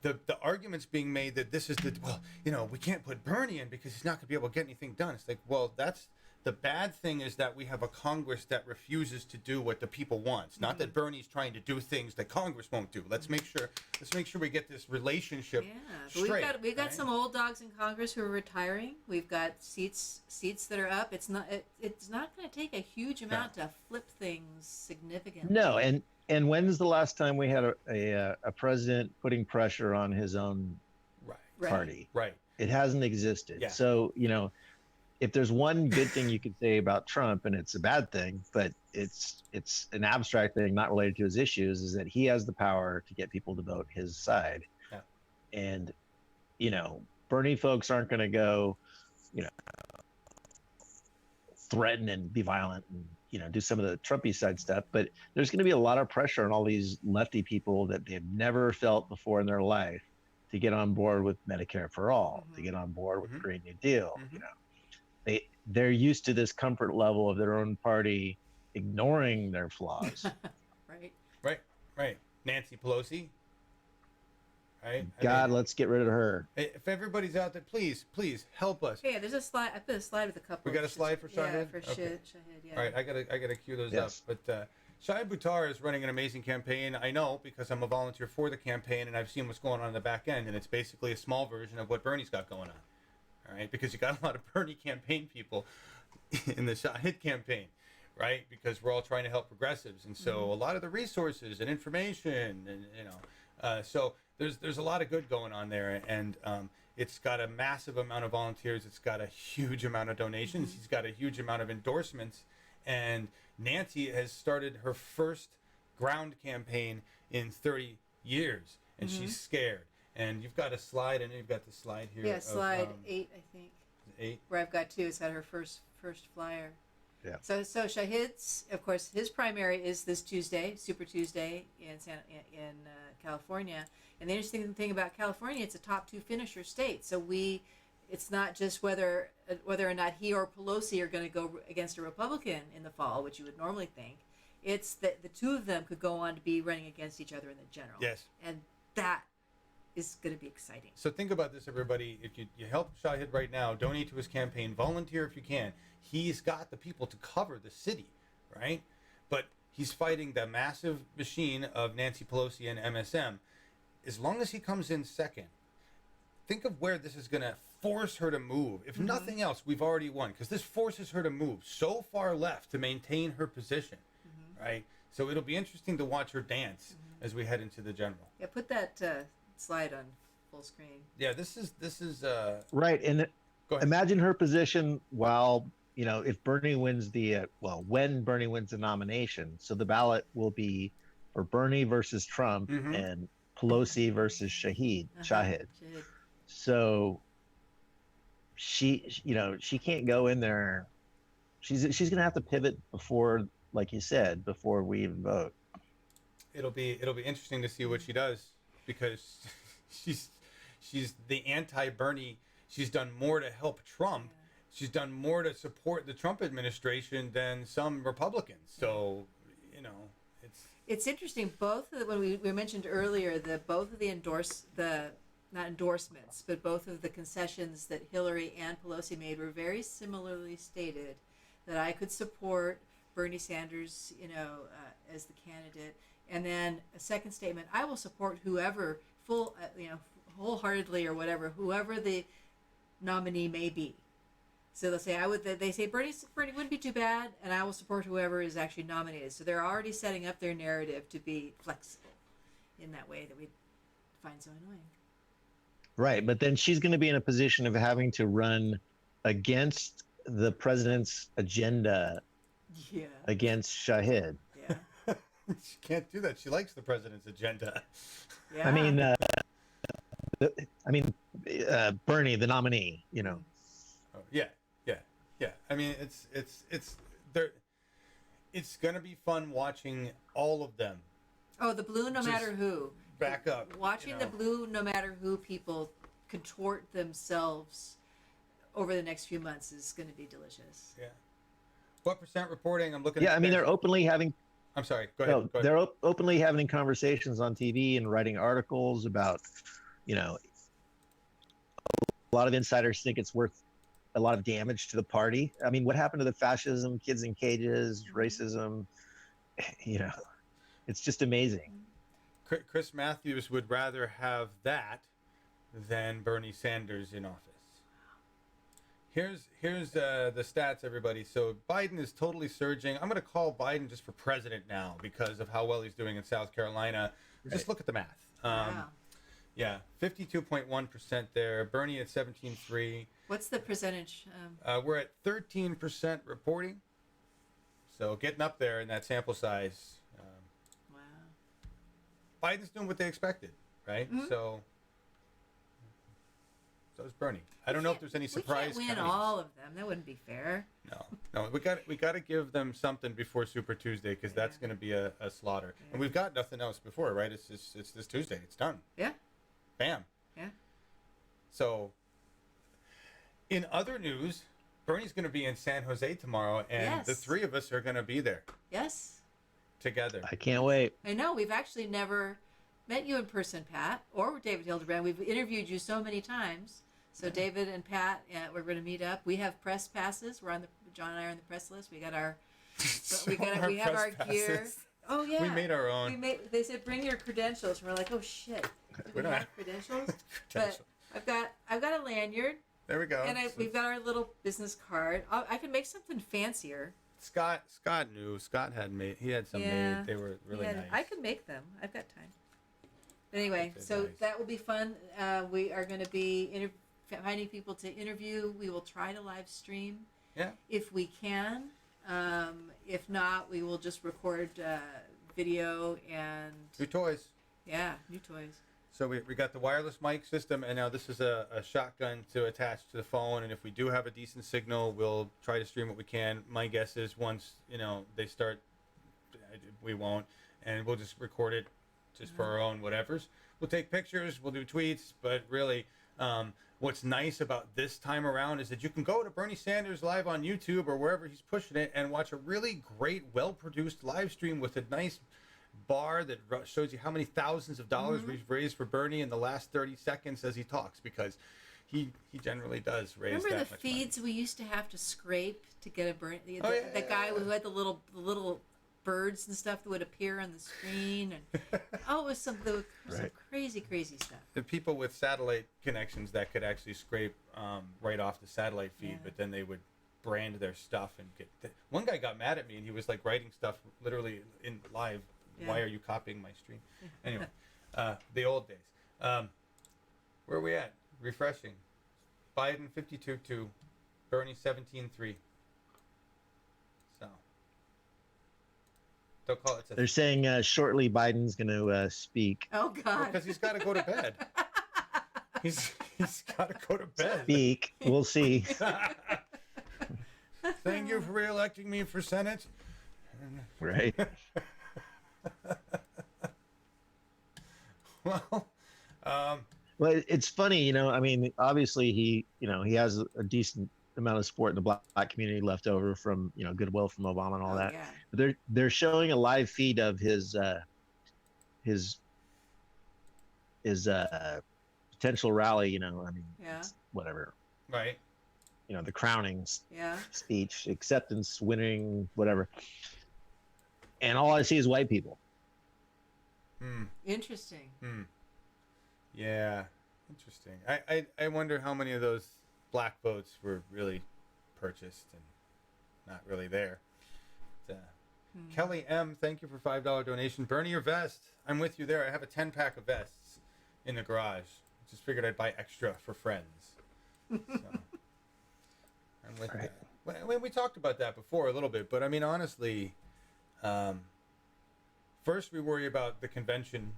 the arguments being made that this is we can't put Bernie in because he's not going to be able to get anything done. It's like, well, that's the bad thing, is that we have a Congress that refuses to do what the people want. It's not that Bernie's trying to do things that Congress won't do. Let's make sure we get this relationship straight. We've got right? some old dogs in Congress who are retiring. We've got seats that are up. It's not going to take a huge amount to flip things significantly. No, and when's the last time we had a president putting pressure on his own party? Right. It hasn't existed. Yeah. So, if there's one good thing you could say about Trump, and it's a bad thing, but it's an abstract thing not related to his issues, is that he has the power to get people to vote his side. Yeah. And, Bernie folks aren't going to go, threaten and be violent and, do some of the Trumpy side stuff. But there's going to be a lot of pressure on all these lefty people that they've never felt before in their life to get on board with Medicare for all, to get on board with the Green New Deal, They're used to this comfort level of their own party ignoring their flaws. Right. Nancy Pelosi. Right. Let's get rid of her. If everybody's out there, please help us. Yeah, there's a slide. I put a slide with a couple. We got a slide for Shahid? Yeah, for Okay. Shahid. Yeah. All right, I gotta cue those Yes. up. But Shahid Buttar is running an amazing campaign. I know, because I'm a volunteer for the campaign, and I've seen what's going on in the back end, and it's basically a small version of what Bernie's got going on. All right, because you got a lot of Bernie campaign people in the Shahid campaign, right? Because we're all trying to help progressives, and so a lot of the resources and information, and so there's a lot of good going on there, and it's got a massive amount of volunteers. It's got a huge amount of donations. He's got a huge amount of endorsements, and Nancy has started her first ground campaign in 30 years, and she's scared. And you've got a slide. I know you've got the slide here. Yeah, slide 8, I think. 8. Where I've got 2. It's had her first flyer. Yeah. So Shahid's, of course, his primary is this Tuesday, Super Tuesday in California. And the interesting thing about California, it's a top 2 finisher state. So it's not just whether or not he or Pelosi are going to go against a Republican in the fall, which you would normally think. It's that the two of them could go on to be running against each other in the general. Yes. And that is going to be exciting. So think about this, everybody. If you help Shahid right now, donate to his campaign, volunteer if you can. He's got the people to cover the city, right? But he's fighting the massive machine of Nancy Pelosi and MSM. As long as he comes in second, think of where this is going to force her to move. If nothing else, we've already won, because this forces her to move so far left to maintain her position, right? So it'll be interesting to watch her dance as we head into the general. Yeah, put that slide on full screen. Yeah, this is Right. And go ahead. imagine her position while, if Bernie wins when Bernie wins the nomination. So the ballot will be for Bernie versus Trump and Pelosi versus Shahid. So she can't go in there. She's going to have to pivot before, like you said, before we even vote. It'll be interesting to see what she does, because she's the anti-Bernie. She's done more to help Trump. She's done more to support the Trump administration than some Republicans. So, it's interesting. Both of the, when we mentioned earlier, both of the not endorsements, but both of the concessions that Hillary and Pelosi made were very similarly stated. That I could support Bernie Sanders, as the candidate, and then a second statement: I will support whoever wholeheartedly or whatever, whoever the nominee may be. So they'll say they say Bernie wouldn't be too bad, and I will support whoever is actually nominated. So they're already setting up their narrative to be flexible in that way that we find so annoying. Right, but then she's going to be in a position of having to run against the president's agenda against Shahid. Yeah. she can't do that. She likes the president's agenda. Yeah. Bernie, the nominee, Oh, yeah. I mean, it's there. It's gonna be fun watching all of them. Oh, the blue, no Just matter who. Back up. Watching the blue, no matter who people contort themselves over the next few months is going to be delicious. Yeah. What percent reporting? I'm looking. Yeah, at I mean, they're openly having I'm sorry. Go ahead. no, Go ahead. they're openly having conversations on TV and writing articles about, you know, a lot of insiders think it's worth a lot of damage to the party. I mean, what happened to the fascism, kids in cages, racism? You know, it's just amazing. Chris Matthews would rather have that than Bernie Sanders in office. Here's the stats, everybody. So Biden is totally surging. I'm going to call Biden just for president now because of how well he's doing in South Carolina. Right. Just look at the math. Wow. Yeah, 52.1% there. Bernie at 17.3. What's the percentage? We're at 13% reporting. So getting up there in that sample size. Wow. Biden's doing what they expected, right? Mhm. So is Bernie. I don't know if there's any surprise. We can't win counties. all of them. That wouldn't be fair. No, we got to give them something before Super Tuesday because that's going to be a slaughter. Yeah. And we've got nothing else before, right? It's this Tuesday. It's done. Yeah. Bam. Yeah. So, in other news, Bernie's going to be in San Jose tomorrow, and Yes. the three of us are going to be there Yes. together. I can't wait. I know. We've actually never met you in person, Pat, or David Hildebrand. We've interviewed you so many times. So David and Pat, we're going to meet up. We have press passes. John and I are on the press list. We got our, we have our press gear. passes. Oh yeah. We made our own. They said bring your credentials. And we're like, oh shit. Do we don't have have credentials? Credentials. But I've got a lanyard, There we go. and we've got our little business card. I can make something fancier. Scott knew. Scott had made. He had some Yeah. made. They were really Yeah, nice. I can make them. I've got time. But anyway, They're so nice. that will be fun. We are going to be finding people to interview. We will try to live stream Yeah. if we can. If not, we will just record video and New toys. new toys. So we got the wireless mic system, and now this is a shotgun to attach to the phone. And if we do have a decent signal, we'll try to stream what we can. My guess is once they start, we won't, and we'll just record it just for our own whatevers. We'll take pictures, we'll do tweets, but really, what's nice about this time around is that you can go to Bernie Sanders live on YouTube or wherever he's pushing it and watch a really great, well-produced live stream with a nice bar that shows you how many thousands of dollars we've raised for Bernie in the last 30 seconds as he talks, because he generally does raise Remember that the much feeds we used to have to scrape to get a Bernie? The yeah, guy yeah. who had the little birds and stuff that would appear on the screen, and it was some Right. crazy stuff. The people with satellite connections that could actually scrape right off the satellite feed, Yeah. but then they would brand their stuff and get. One guy got mad at me and he was like writing stuff literally in live. Yeah. Why are you copying my stream? Anyway, the old days. Where are we at? Refreshing. Biden 52-2, Bernie 17-3. So don't call it. They're saying shortly Biden's going to speak. Oh God! Because he's got to go to bed. He's got to go to bed. Speak. We'll see. Thank you for re-electing me for Senate. Right. Well, Well, it's funny, I mean, obviously he has a decent amount of support in the black community left over from, goodwill from Obama and all that. Yeah. But they're showing a live feed of his potential rally, I mean, Yeah. whatever, right. the crowning Yeah. speech, acceptance, winning, whatever. And all I see is white people. Interesting. Yeah, interesting. I wonder how many of those black votes were really purchased and not really there. Kelly M, thank you for $5 donation. Bernie your vest. I'm with you there. I have a 10-pack of vests in the garage. Just figured I'd buy extra for friends. So, I'm with Right. that. We talked about that before a little bit, but I mean, honestly, first we worry about the convention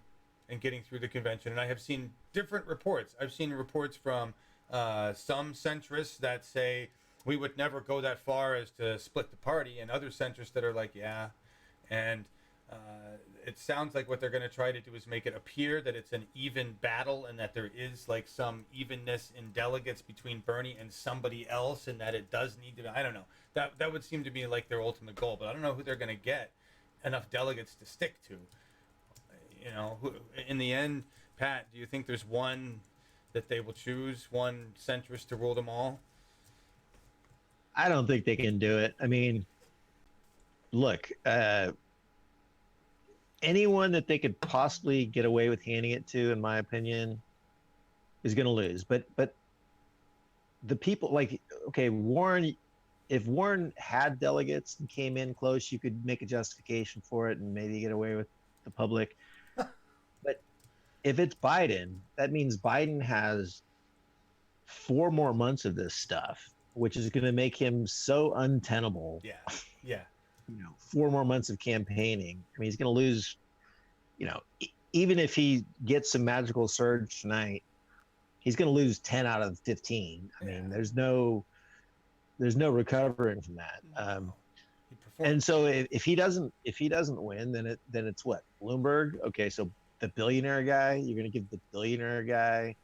and getting through the convention. And I have seen different reports. I've seen reports from some centrists that say we would never go that far as to split the party, and other centrists that are like, yeah. And It sounds like what they're going to try to do is make it appear that it's an even battle and that there is like some evenness in delegates between Bernie and somebody else, and that it does need to. I don't know. That would seem to be like their ultimate goal, but I don't know who they're going to get enough delegates to stick to. You know, in the end, Pat, do you think there's one that they will choose, one centrist to rule them all? I don't think they can do it. I mean, look, anyone that they could possibly get away with handing it to, in my opinion, is going to lose. But the people like, okay, Warren, if Warren had delegates and came in close, you could make a justification for it and maybe get away with the public. But if it's Biden, that means Biden has 4 more months of this stuff, which is going to make him so untenable. Yeah, yeah. 4 more months of campaigning. I mean, he's going to lose, even if he gets some magical surge tonight, he's going to lose 10 out of 15. I mean, there's no recovering from that. And so if he doesn't win, then it's what? Bloomberg. Okay. So the billionaire guy, you're going to give the billionaire guy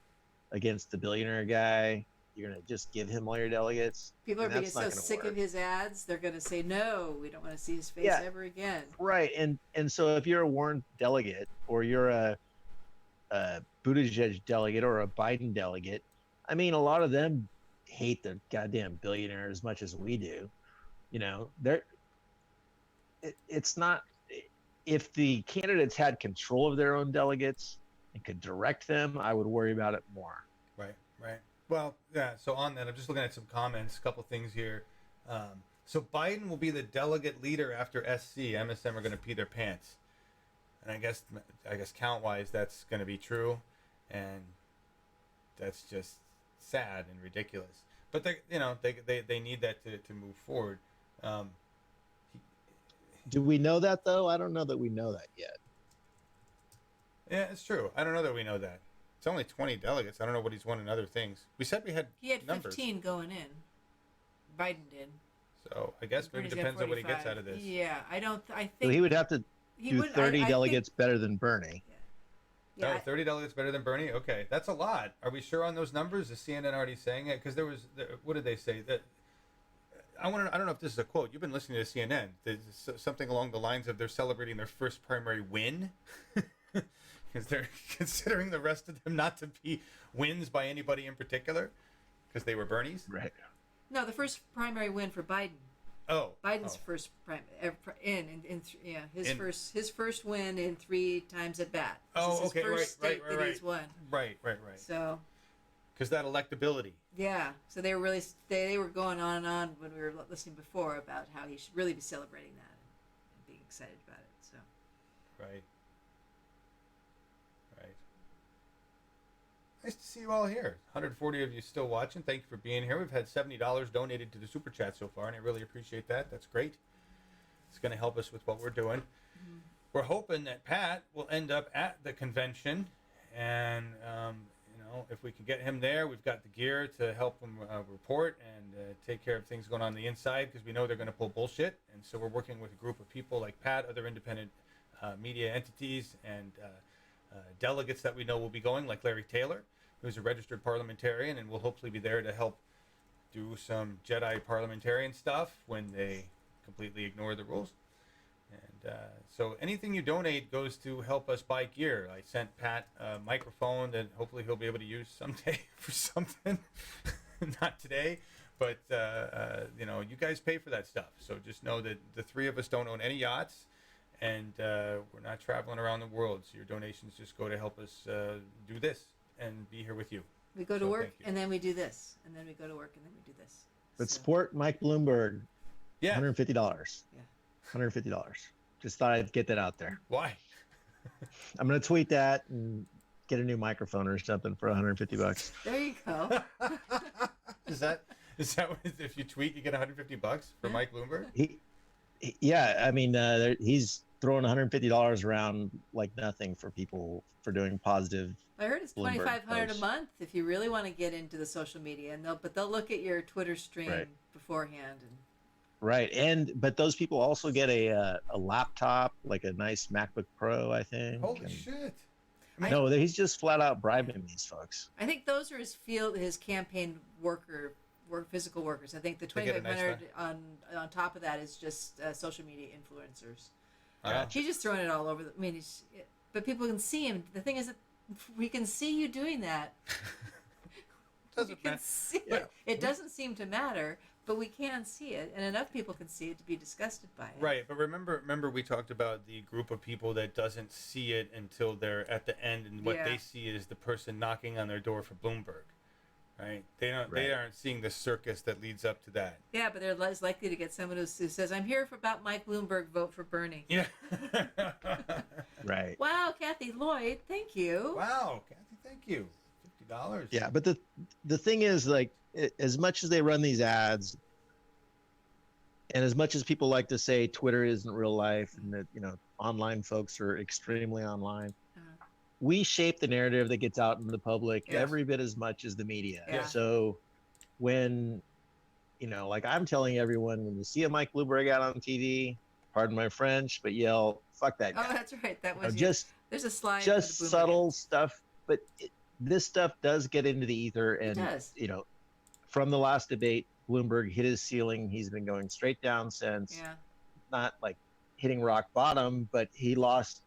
against the billionaire guy. You're going to just give him all your delegates. People are going to get so sick of his ads, they're going to say, no, we don't want to see his face ever again. Right. And so if you're a Warren delegate or you're a Buttigieg delegate or a Biden delegate, I mean, a lot of them hate the goddamn billionaire as much as we do. It's not, if the candidates had control of their own delegates and could direct them, I would worry about it more. Right. Well, yeah, so on that, I'm just looking at some comments, a couple things here. So Biden will be the delegate leader after SC. MSM are going to pee their pants. And I guess count-wise, that's going to be true. And that's just sad and ridiculous. But they need that to move forward. Do we know that, though? I don't know that we know that yet. Yeah, it's true. I don't know that we know that. It's only 20 delegates. I don't know what he's won in other things. We said he had numbers. 15 going in. Biden did. So I guess maybe it depends on what he gets out of this. Yeah, I think so he would have to do 30 delegates better than Bernie. Yeah. 30 delegates better than Bernie? Okay, that's a lot. Are we sure on those numbers? Is CNN already saying it? Because what did they say? That I don't know if this is a quote. You've been listening to CNN. There's something along the lines of they're celebrating their first primary win. Because they're considering the rest of them not to be wins by anybody in particular, because they were Bernie's. Right. No, the first primary win for Biden. Oh. Biden's first his first win in 3 times at bat. This is his first state that he's won. Right. So. Because that electability. Yeah. So they were really they were going on and on when we were listening before about how he should really be celebrating that and being excited about it. So. Right. Nice to see you all here. 140 of you still watching. Thank you for being here. We've had $70 donated to the Super Chat so far, and I really appreciate that. That's great. It's going to help us with what we're doing. Mm-hmm. We're hoping that Pat will end up at the convention, and if we can get him there, we've got the gear to help him report and take care of things going on the inside, because we know they're going to pull bullshit. And so we're working with a group of people like Pat, other independent media entities, and delegates that we know will be going, like Larry Taylor, who's a registered parliamentarian and will hopefully be there to help do some Jedi parliamentarian stuff when they completely ignore the rules. And so anything you donate goes to help us buy gear. I sent Pat a microphone that hopefully he'll be able to use someday for something. Not today, but you guys pay for that stuff. So just know that the 3 of us don't own any yachts. And we're not traveling around the world, so your donations just go to help us do this and be here with you. We go to work, and then we do this, and then we go to work, and then we do this. But support Mike Bloomberg. Yeah. $150. Yeah. $150. Just thought I'd get that out there. Why? I'm gonna tweet that and get a new microphone or something for $150. There you go. Is that what, if you tweet you get $150 for Mike Bloomberg? Yeah, I mean he's throwing $150 around like nothing for people for doing positive. I heard it's $2,500 a month if you really want to get into the social media, and they'll look at your Twitter stream beforehand, and Right, but those people also get a laptop, like a nice MacBook Pro, I think. Holy and- shit! No, he's just flat out bribing these folks. I think those are his campaign physical workers. I think the They get a nice 2,500 on top of that is just social media influencers. Wow. He's just throwing it all over. But people can see him. The thing is that we can see you doing that. We Doesn't can matter. see Yeah. it. It doesn't seem to matter, but we can see it, and enough people can see it to be disgusted by it. Right, but remember we talked about the group of people that doesn't see it until they're at the end, and what they see is the person knocking on their door for Bloomberg. Right? They aren't seeing the circus that leads up to that. Yeah, but they're less likely to get someone who says, "I'm here about Mike Bloomberg. Vote for Bernie." Yeah. Right. Wow, Kathy Lloyd, thank you. Wow, Kathy, thank you. $50. Yeah, but the thing is, like, as much as they run these ads, and as much as people like to say Twitter isn't real life, and that online folks are extremely online, we shape the narrative that gets out into the public every bit as much as the media. Yeah. So when, like I'm telling everyone, when you see a Mike Bloomberg ad on TV, pardon my French, but yell, "Fuck that guy." Oh, that's right. That was there's a slide. Just for the Bloomberg subtle ads. stuff, but this stuff does get into the ether, and It does. from the last debate, Bloomberg hit his ceiling. He's been going straight down since. Yeah. Not like hitting rock bottom, but he lost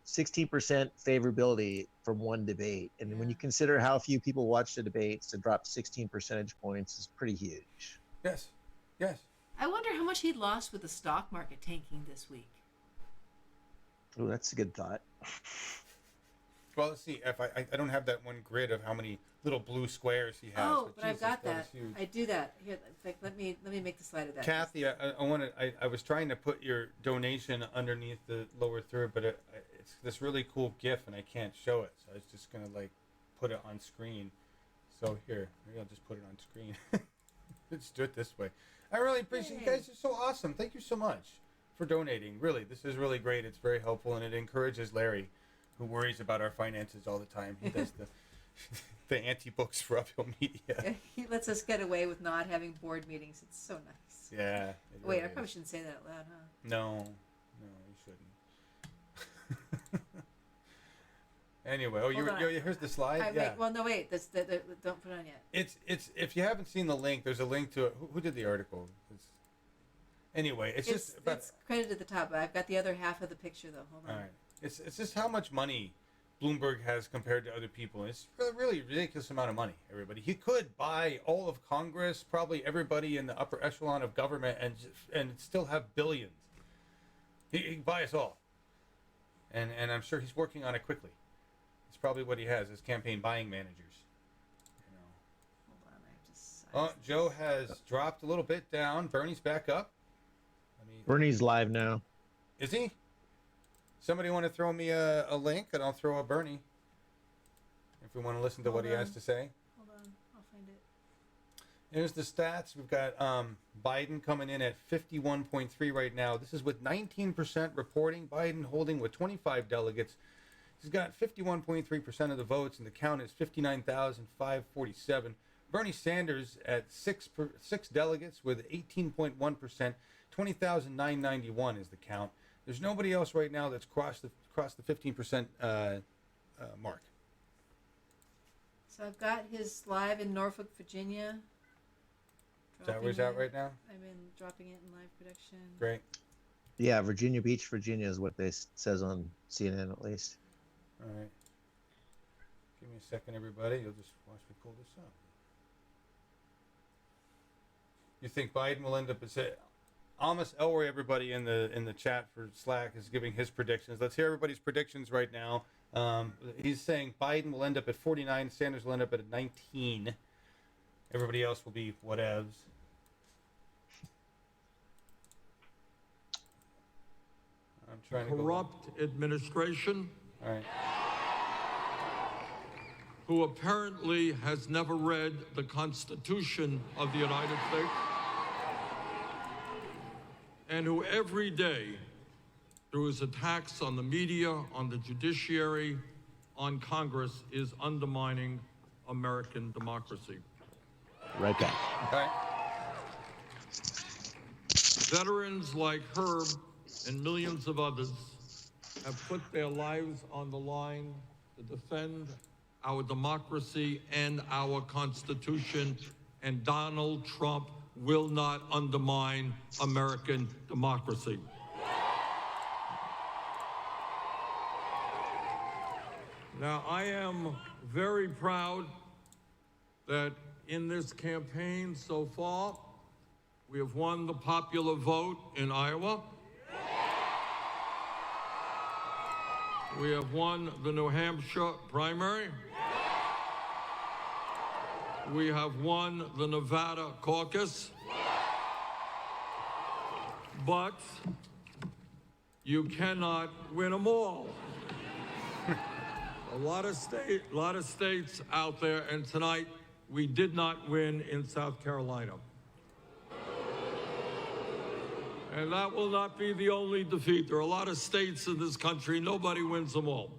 16% favorability from one debate. And when you consider how few people watch the debates, to drop 16 percentage points is pretty huge. Yes. I wonder how much he lost with the stock market tanking this week. Oh, that's a good thought. Well, let's see. If I don't have that one grid of how many little blue squares he has. Oh, but I've Jesus, got that. is huge. I do that. Here, in fact, let me make the slide of that. Kathy, I was trying to put your donation underneath the lower third, but it's this really cool GIF, and I can't show it. So I was just gonna put it on screen. So here, maybe I'll just put it on screen. Let's do it this way. I really appreciate you guys. Are so awesome. Thank you so much for donating. Really, this is really great. It's very helpful, and it encourages Larry, who worries about our finances all the time. He does the anti-books for Uphill Media. He lets us get away with not having board meetings. It's so nice. Yeah. Wait, really I probably is. shouldn't say that out loud, huh? No, you shouldn't. Anyway, here's the slide. Wait, well, no, wait. Don't put it on yet. It's if you haven't seen the link, there's a link to it. Who did the article? Anyway, it's credited at the top. I've got the other half of the picture though. Hold on. all right. It's just how much money Bloomberg has compared to other people. It's really ridiculous amount of money. Everybody, he could buy all of Congress, probably everybody in the upper echelon of government, and still have billions. He can buy us all, and I'm sure he's working on it quickly. It's probably what he has, his campaign buying managers. Hold on, I have to size Oh, Joe has dropped a little bit down. Bernie's back up. Bernie's live now. Is he? Somebody want to throw me a link, and I'll throw a Bernie. If we want to listen to what he has to say. Hold on, I'll find it. Here's the stats. We've got Biden coming in at 51.3 right now. This is with 19% reporting. Biden holding with 25 delegates. He's got 51.3% of the votes, and the count is 59,547. Bernie Sanders at six delegates with 18.1%. 20,991 is the count. There's nobody else right now that's crossed the 15% mark. So I've got his live in Norfolk, Virginia. Is that where he's at right now? I'm dropping it in live production. Great. Yeah, Virginia Beach, Virginia is what they says on CNN at least. All right. Give me a second, everybody. You'll just watch me pull this up. You think Biden will end up as Amos Elroy, everybody in the chat for Slack, is giving his predictions. Let's hear everybody's predictions right now. He's saying Biden will end up at 49, Sanders will end up at 19. Everybody else will be whatevs. I'm trying to corrupt administration All right. who apparently has never read the Constitution of the United States and who every day, through his attacks on the media, on the judiciary, on Congress, is undermining American democracy. Right back. All right. Veterans like Herb and millions of others have put their lives on the line to defend our democracy and our Constitution, and Donald Trump will not undermine American democracy. Now, I am very proud that in this campaign so far, we have won the popular vote in Iowa. We have won the New Hampshire primary. We have won the Nevada caucus. But you cannot win them all. A lot of states out there, and tonight we did not win in South Carolina. And that will not be the only defeat. There are a lot of states in this country, nobody wins them all.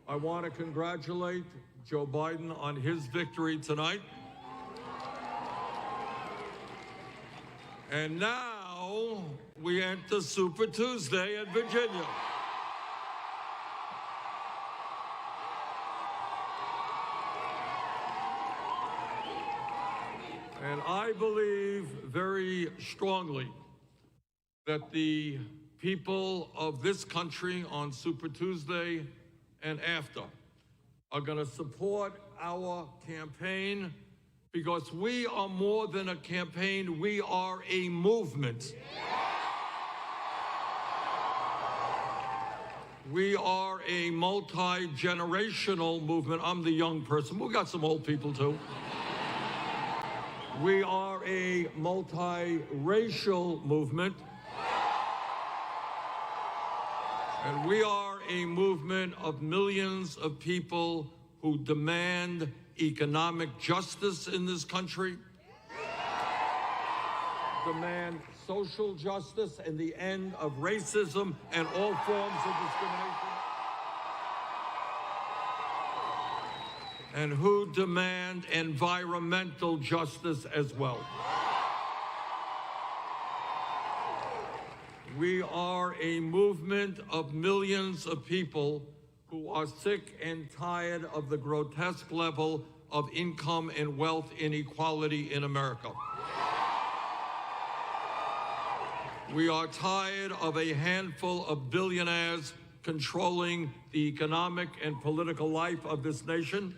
I want to congratulate Joe Biden on his victory tonight. And now we enter Super Tuesday in Virginia. And I believe very strongly that the people of this country on Super Tuesday and after are going to support our campaign, because we are more than a campaign, we are a movement. We are a multi-generational movement. I'm the young person. We've got some old people too. We are a multi-racial movement. And we are a movement of millions of people who demand economic justice in this country, demand social justice and the end of racism and all forms of discrimination, and who demand environmental justice as well. We are a movement of millions of people who are sick and tired of the grotesque level of income and wealth inequality in America. We are tired of a handful of billionaires controlling the economic and political life of this nation.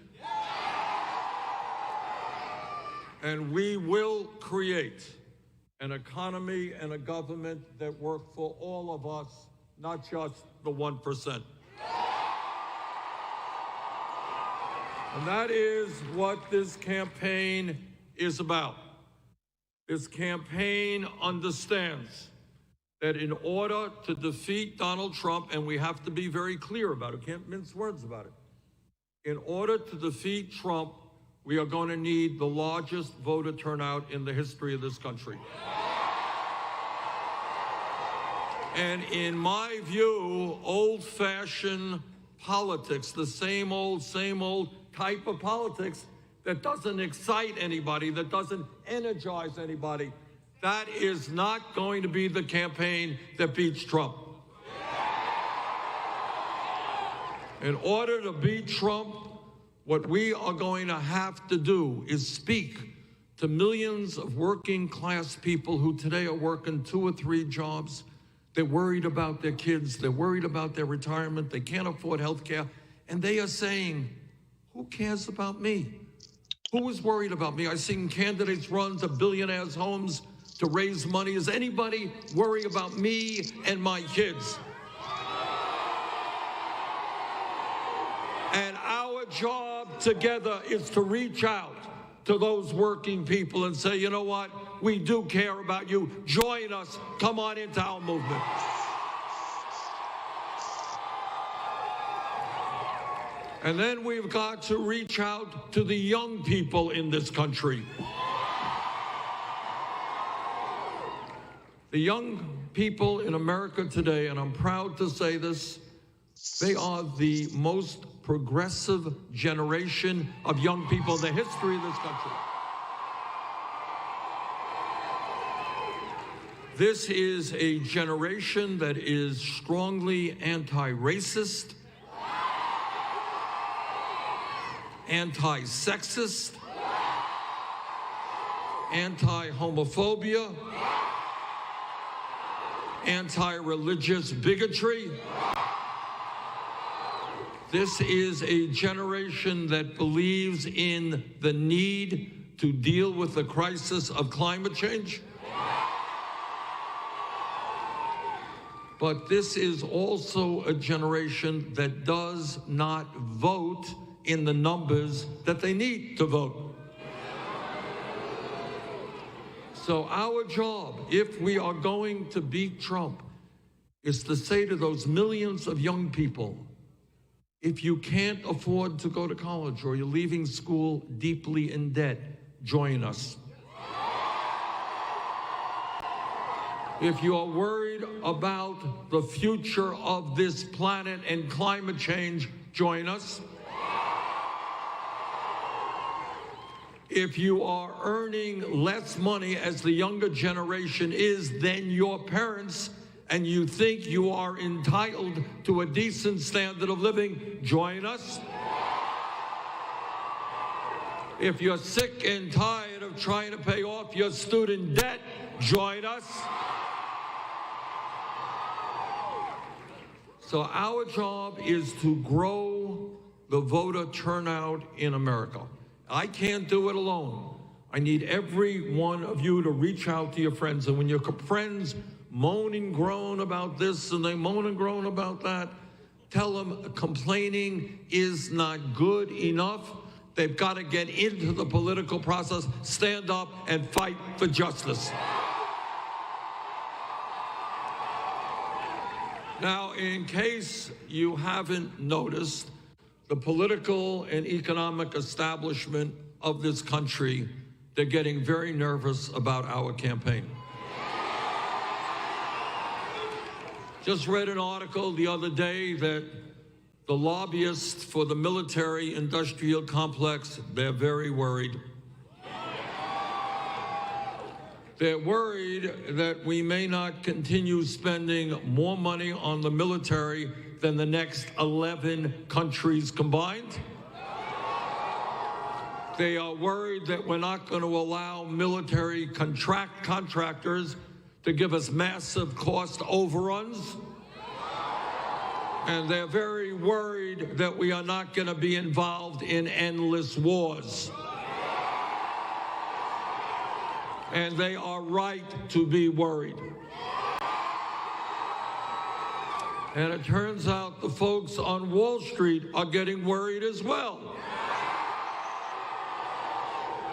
And we will create an economy and a government that work for all of us, not just the 1%. And that is what this campaign is about. This campaign understands that in order to defeat Donald Trump, and we have to be very clear about it, can't mince words about it. In order to defeat Trump, we are going to need the largest voter turnout in the history of this country. And in my view, old-fashioned politics, the same old type of politics that doesn't excite anybody, that doesn't energize anybody, that is not going to be the campaign that beats Trump. In order to beat Trump, what we are going to have to do is speak to millions of working class people who today are working 2 or 3 jobs. They're worried about their kids. They're worried about their retirement. They can't afford health care. And they are saying, who cares about me? Who is worried about me? I've seen candidates run to billionaires' homes to raise money. Does anybody worry about me and my kids? And our job together is to reach out to those working people and say, you know what? We do care about you. Join us. Come on into our movement. And then we've got to reach out to the young people in this country. The young people in America today, and I'm proud to say this, they are the most progressive generation of young people in the history of this country. This is a generation that is strongly anti-racist, anti-sexist, anti-homophobia, anti-religious bigotry. This is a generation that believes in the need to deal with the crisis of climate change. But this is also a generation that does not vote in the numbers that they need to vote. So our job, if we are going to beat Trump, is to say to those millions of young people, if you can't afford to go to college or you're leaving school deeply in debt, join us. If you are worried about the future of this planet and climate change, join us. If you are earning less money, as the younger generation is, than your parents, and you think you are entitled to a decent standard of living, join us. If you're sick and tired of trying to pay off your student debt, join us. So our job is to grow the voter turnout in America. I can't do it alone. I need every one of you to reach out to your friends. And when your friends moan and groan about this and they moan and groan about that, tell them complaining is not good enough. They've got to get into the political process, stand up and fight for justice. Now, in case you haven't noticed, the political and economic establishment of this country, they're getting very nervous about our campaign. Just read an article the other day that the lobbyists for the military-industrial complex, they're very worried. They're worried that we may not continue spending more money on the military than the next 11 countries combined. They are worried that we're not going to allow military contractors to give us massive cost overruns. And they're very worried that we are not going to be involved in endless wars. And they are right to be worried. And it turns out the folks on Wall Street are getting worried as well.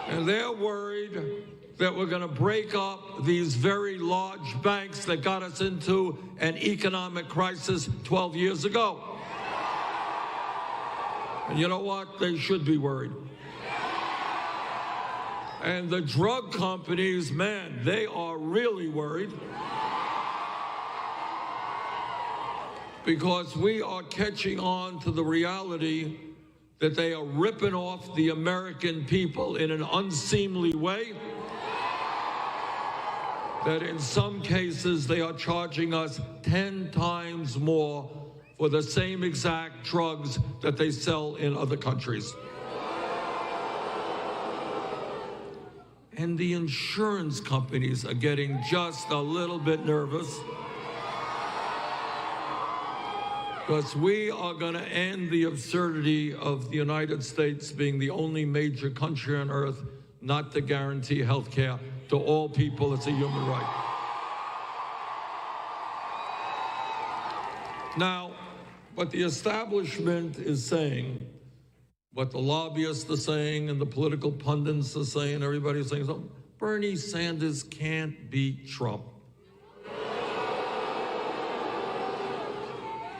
And they're worried that we're going to break up these very large banks that got us into an economic crisis 12 years ago. And you know what? They should be worried. And the drug companies, man, they are really worried. Because we are catching on to the reality that they are ripping off the American people in an unseemly way. That in some cases they are charging us 10 times more for the same exact drugs that they sell in other countries. And the insurance companies are getting just a little bit nervous. Because we are going to end the absurdity of the United States being the only major country on earth not to guarantee health care to all people. It's a human right. Now, what the establishment is saying, what the lobbyists are saying and the political pundits are saying, everybody's saying, so Bernie Sanders can't beat Trump.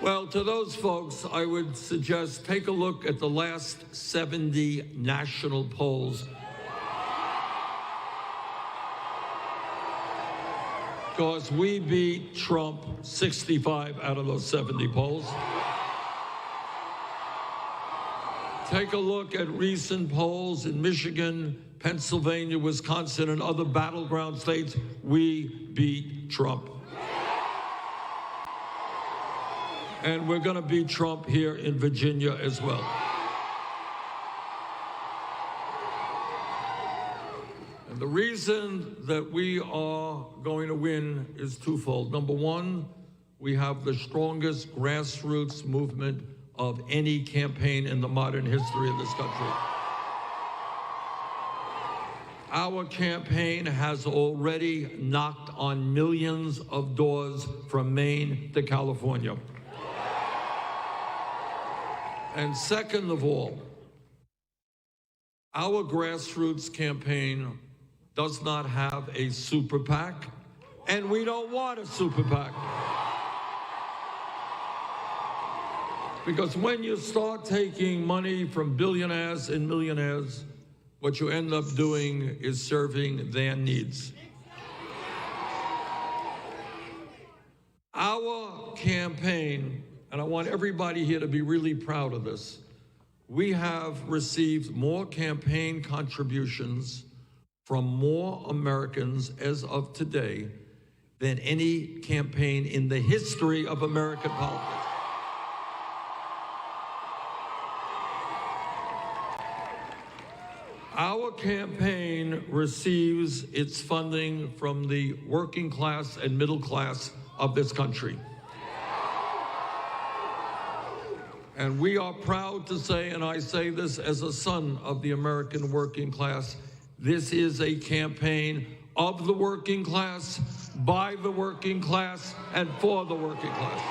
Well, to those folks, I would suggest take a look at the last 70 national polls. Because we beat Trump 65 out of those 70 polls. Take a look at recent polls in Michigan Pennsylvania, Wisconsin, and other battleground states, we beat Trump. And we're going to beat Trump here in Virginia as well. And the reason that we are going to win is twofold. Number one, we have the strongest grassroots movement of any campaign in the modern history of this country. Our campaign has already knocked on millions of doors from Maine to California. And second of all, our grassroots campaign does not have a super PAC, and we don't want a super PAC. Because when you start taking money from billionaires and millionaires, what you end up doing is serving their needs. Our campaign, and I want everybody here to be really proud of this, we have received more campaign contributions from more Americans as of today than any campaign in the history of American politics. Our campaign receives its funding from the working class and middle class of this country. And we are proud to say, and I say this as a son of the American working class, this is a campaign of the working class, by the working class, and for the working class.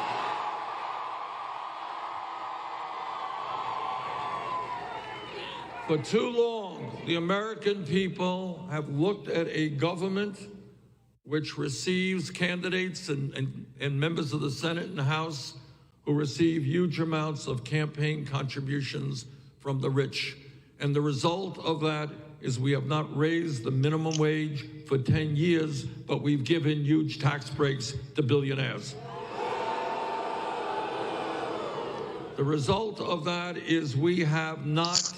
For too long, the American people have looked at a government which receives candidates and members of the Senate and House who receive huge amounts of campaign contributions from the rich. And the result of that is we have not raised the minimum wage for 10 years, but we've given huge tax breaks to billionaires. The result of that is we have not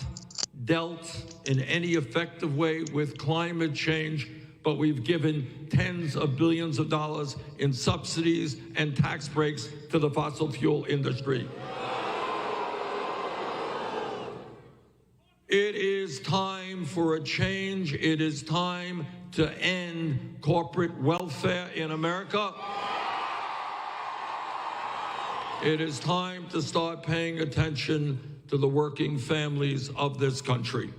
dealt in any effective way with climate change, but we've given tens of billions of dollars in subsidies and tax breaks to the fossil fuel industry. It is time for a change. It is time to end corporate welfare in America. It is time to start paying attention to the working families of this country.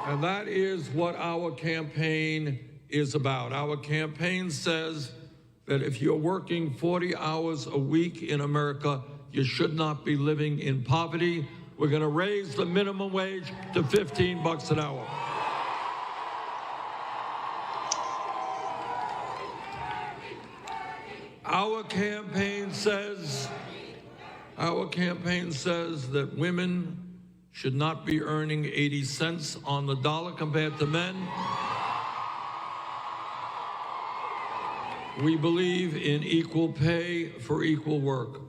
And that is what our campaign is about. Our campaign says that if you're working 40 hours a week in America, you should not be living in poverty. We're going to raise the minimum wage to $15 an hour. Our campaign says that women should not be earning 80 cents on the dollar compared to men. We believe in equal pay for equal work.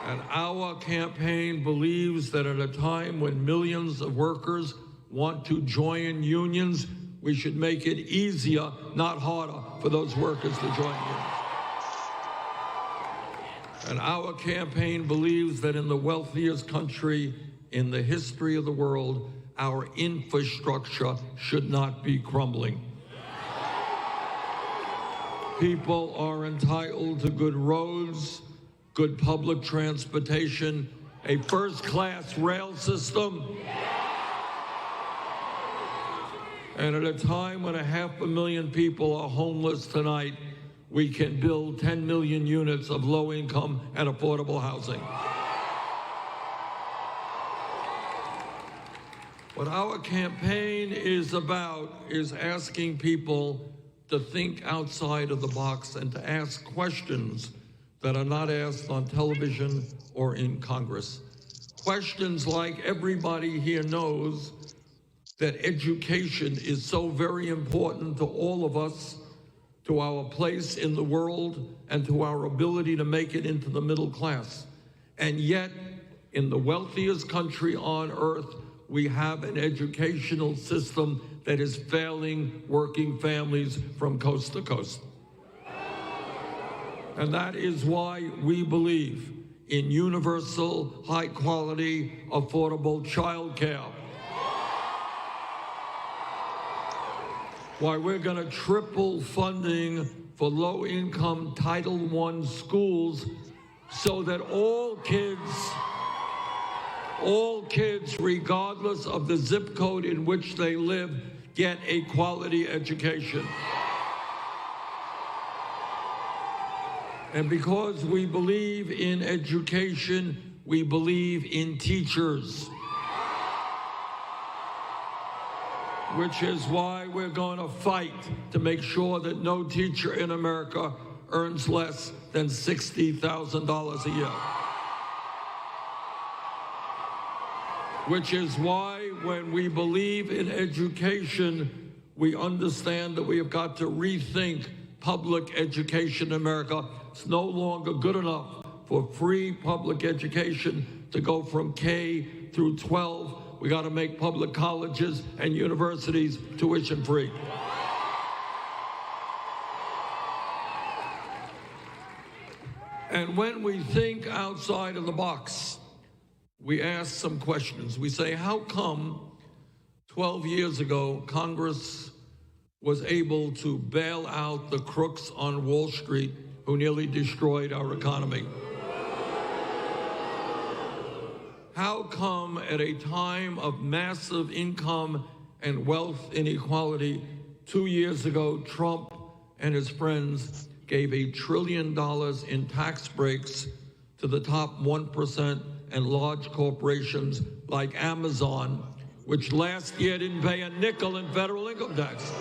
And our campaign believes that at a time when millions of workers want to join unions, we should make it easier, not harder, for those workers to join unions. And our campaign believes that in the wealthiest country in the history of the world, our infrastructure should not be crumbling. People are entitled to good roads, good public transportation, a first-class rail system. And at a time when 500,000 people are homeless tonight, we can build 10 million units of low-income and affordable housing. What our campaign is about is asking people to think outside of the box and to ask questions that are not asked on television or in Congress. Questions like everybody here knows that education is so very important to all of us, to our place in the world, and to our ability to make it into the middle class. And yet, in the wealthiest country on earth, we have an educational system that is failing working families from coast to coast. And that is why we believe in universal, high-quality, affordable child care. Why we're going to triple funding for low-income Title I schools so that all kids, regardless of the zip code in which they live, get a quality education. And because we believe in education, we believe in teachers. Which is why we're going to fight to make sure that no teacher in America earns less than $60,000 a year. Which is why when we believe in education, we understand that we have got to rethink public education in America. It's no longer good enough for free public education to go from K through 12. We got to make public colleges and universities tuition free. And when we think outside of the box, we ask some questions. We say, how come 12 years ago, Congress was able to bail out the crooks on Wall Street who nearly destroyed our economy? How come at a time of massive income and wealth inequality, 2 years ago, Trump and his friends gave $1 trillion in tax breaks to the top 1% and large corporations like Amazon, which last year didn't pay a nickel in federal income tax?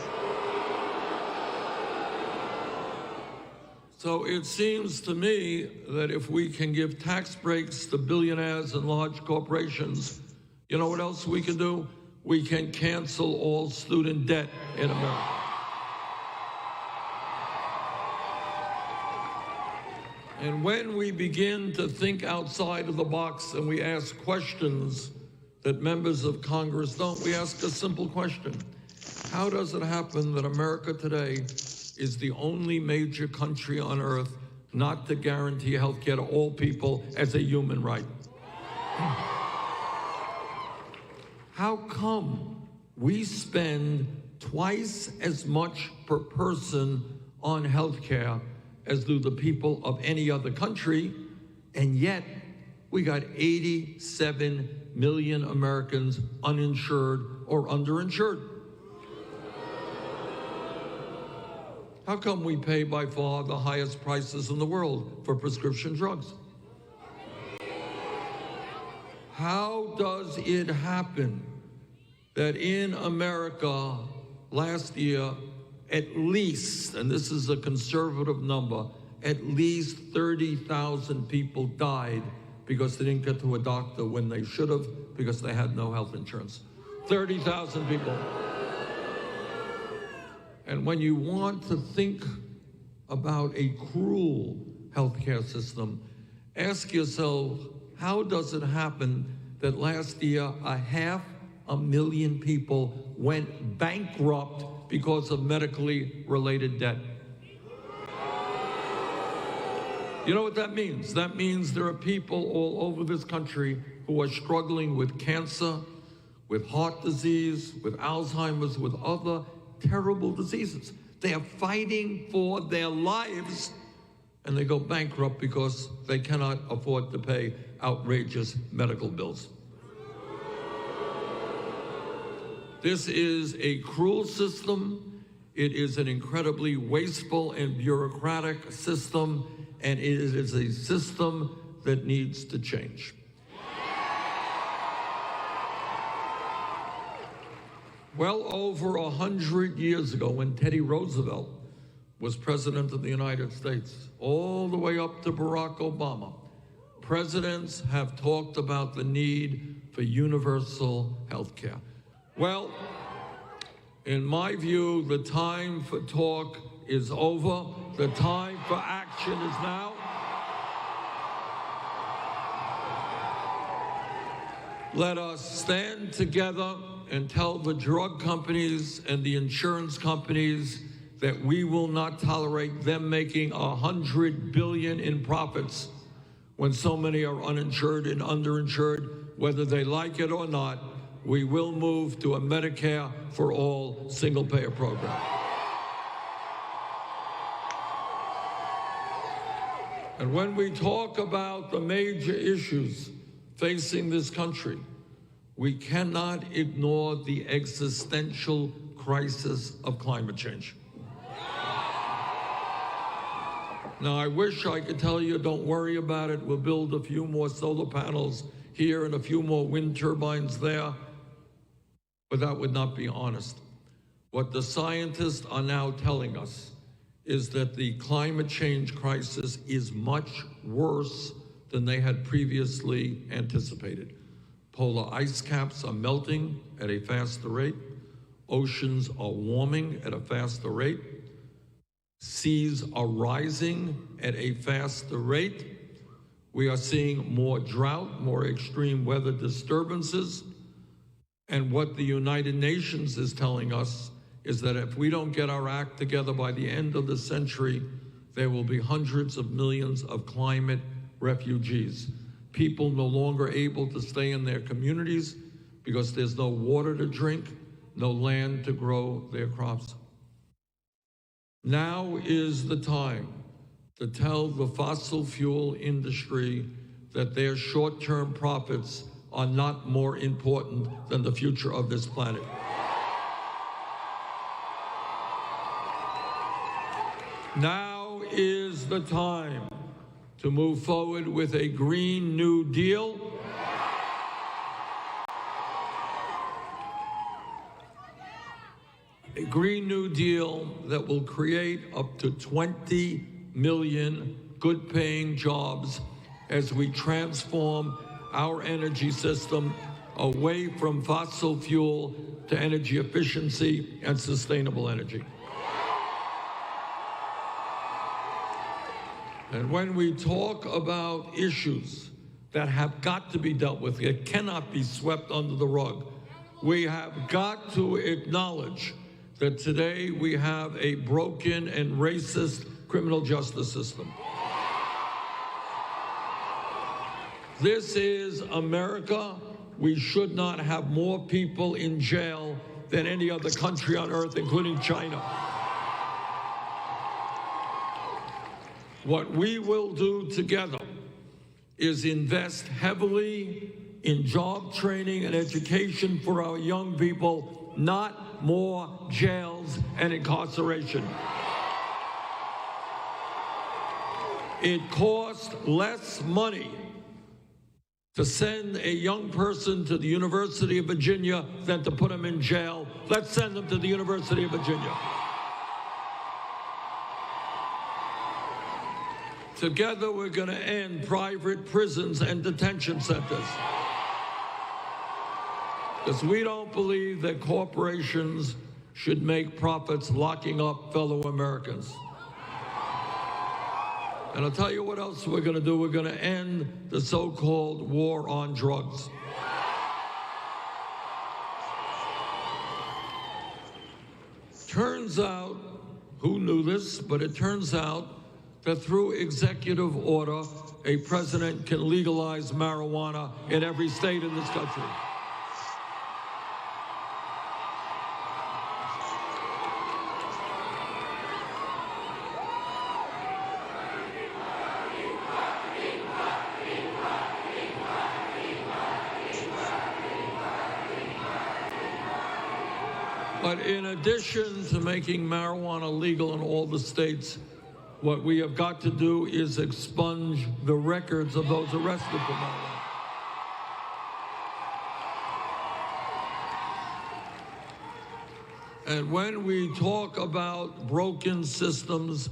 So it seems to me that if we can give tax breaks to billionaires and large corporations, you know what else we can do? We can cancel all student debt in America. And when we begin to think outside of the box and we ask questions that members of Congress don't, we ask a simple question. How does it happen that America today is the only major country on earth not to guarantee health care to all people as a human right? How come we spend twice as much per person on health care as do the people of any other country, and yet we got 87 million Americans uninsured or underinsured? How come we pay by far the highest prices in the world for prescription drugs? How does it happen that in America last year, at least, and this is a conservative number, at least 30,000 people died because they didn't get to a doctor when they should have because they had no health insurance? 30,000 people. And when you want to think about a cruel healthcare system, ask yourself, how does it happen that last year 500,000 people went bankrupt because of medically related debt? You know what that means? That means there are people all over this country who are struggling with cancer, with heart disease, with Alzheimer's, with other terrible diseases. They are fighting for their lives, and they go bankrupt because they cannot afford to pay outrageous medical bills. This is a cruel system. It is an incredibly wasteful and bureaucratic system, and it is a system that needs to change. Well over 100 years ago, when Teddy Roosevelt was president of the United States, all the way up to Barack Obama, presidents have talked about the need for universal health care. Well, in my view, the time for talk is over. The time for action is now. Let us stand together and tell the drug companies and the insurance companies that we will not tolerate them making $100 billion in profits when so many are uninsured and underinsured. Whether they like it or not, we will move to a Medicare for all single-payer program. And when we talk about the major issues facing this country, we cannot ignore the existential crisis of climate change. Now, I wish I could tell you, don't worry about it. We'll build a few more solar panels here and a few more wind turbines there. But that would not be honest. What the scientists are now telling us is that the climate change crisis is much worse than they had previously anticipated. Polar ice caps are melting at a faster rate. Oceans are warming at a faster rate. Seas are rising at a faster rate. We are seeing more drought, more extreme weather disturbances. And what the United Nations is telling us is that if we don't get our act together by the end of the century, there will be hundreds of millions of climate refugees. People no longer able to stay in their communities because there's no water to drink, no land to grow their crops. Now is the time to tell the fossil fuel industry that their short-term profits are not more important than the future of this planet. Now is the time to move forward with a Green New Deal. A Green New Deal that will create up to 20 million good-paying jobs as we transform our energy system away from fossil fuel to energy efficiency and sustainable energy. And when we talk about issues that have got to be dealt with, it cannot be swept under the rug. We have got to acknowledge that today we have a broken and racist criminal justice system. This is America. We should not have more people in jail than any other country on earth, including China. What we will do together is invest heavily in job training and education for our young people, not more jails and incarceration. It costs less money to send a young person to the University of Virginia than to put them in jail. Let's send them to the University of Virginia. Together, we're going to end private prisons and detention centers. Because we don't believe that corporations should make profits locking up fellow Americans. And I'll tell you what else we're going to do. We're going to end the so-called war on drugs. Turns out, who knew this, but it turns out that through executive order, a president can legalize marijuana in every state in this country. But in addition to making marijuana legal in all the states, what we have got to do is expunge the records of those arrested for marijuana. And when we talk about broken systems,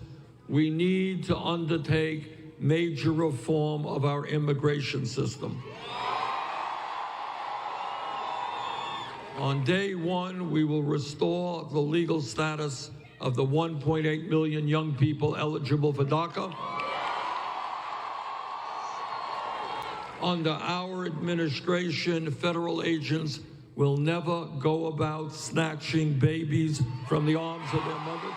we need to undertake major reform of our immigration system. On day one, we will restore the legal status of the 1.8 million young people eligible for DACA. Under our administration, federal agents will never go about snatching babies from the arms of their mothers.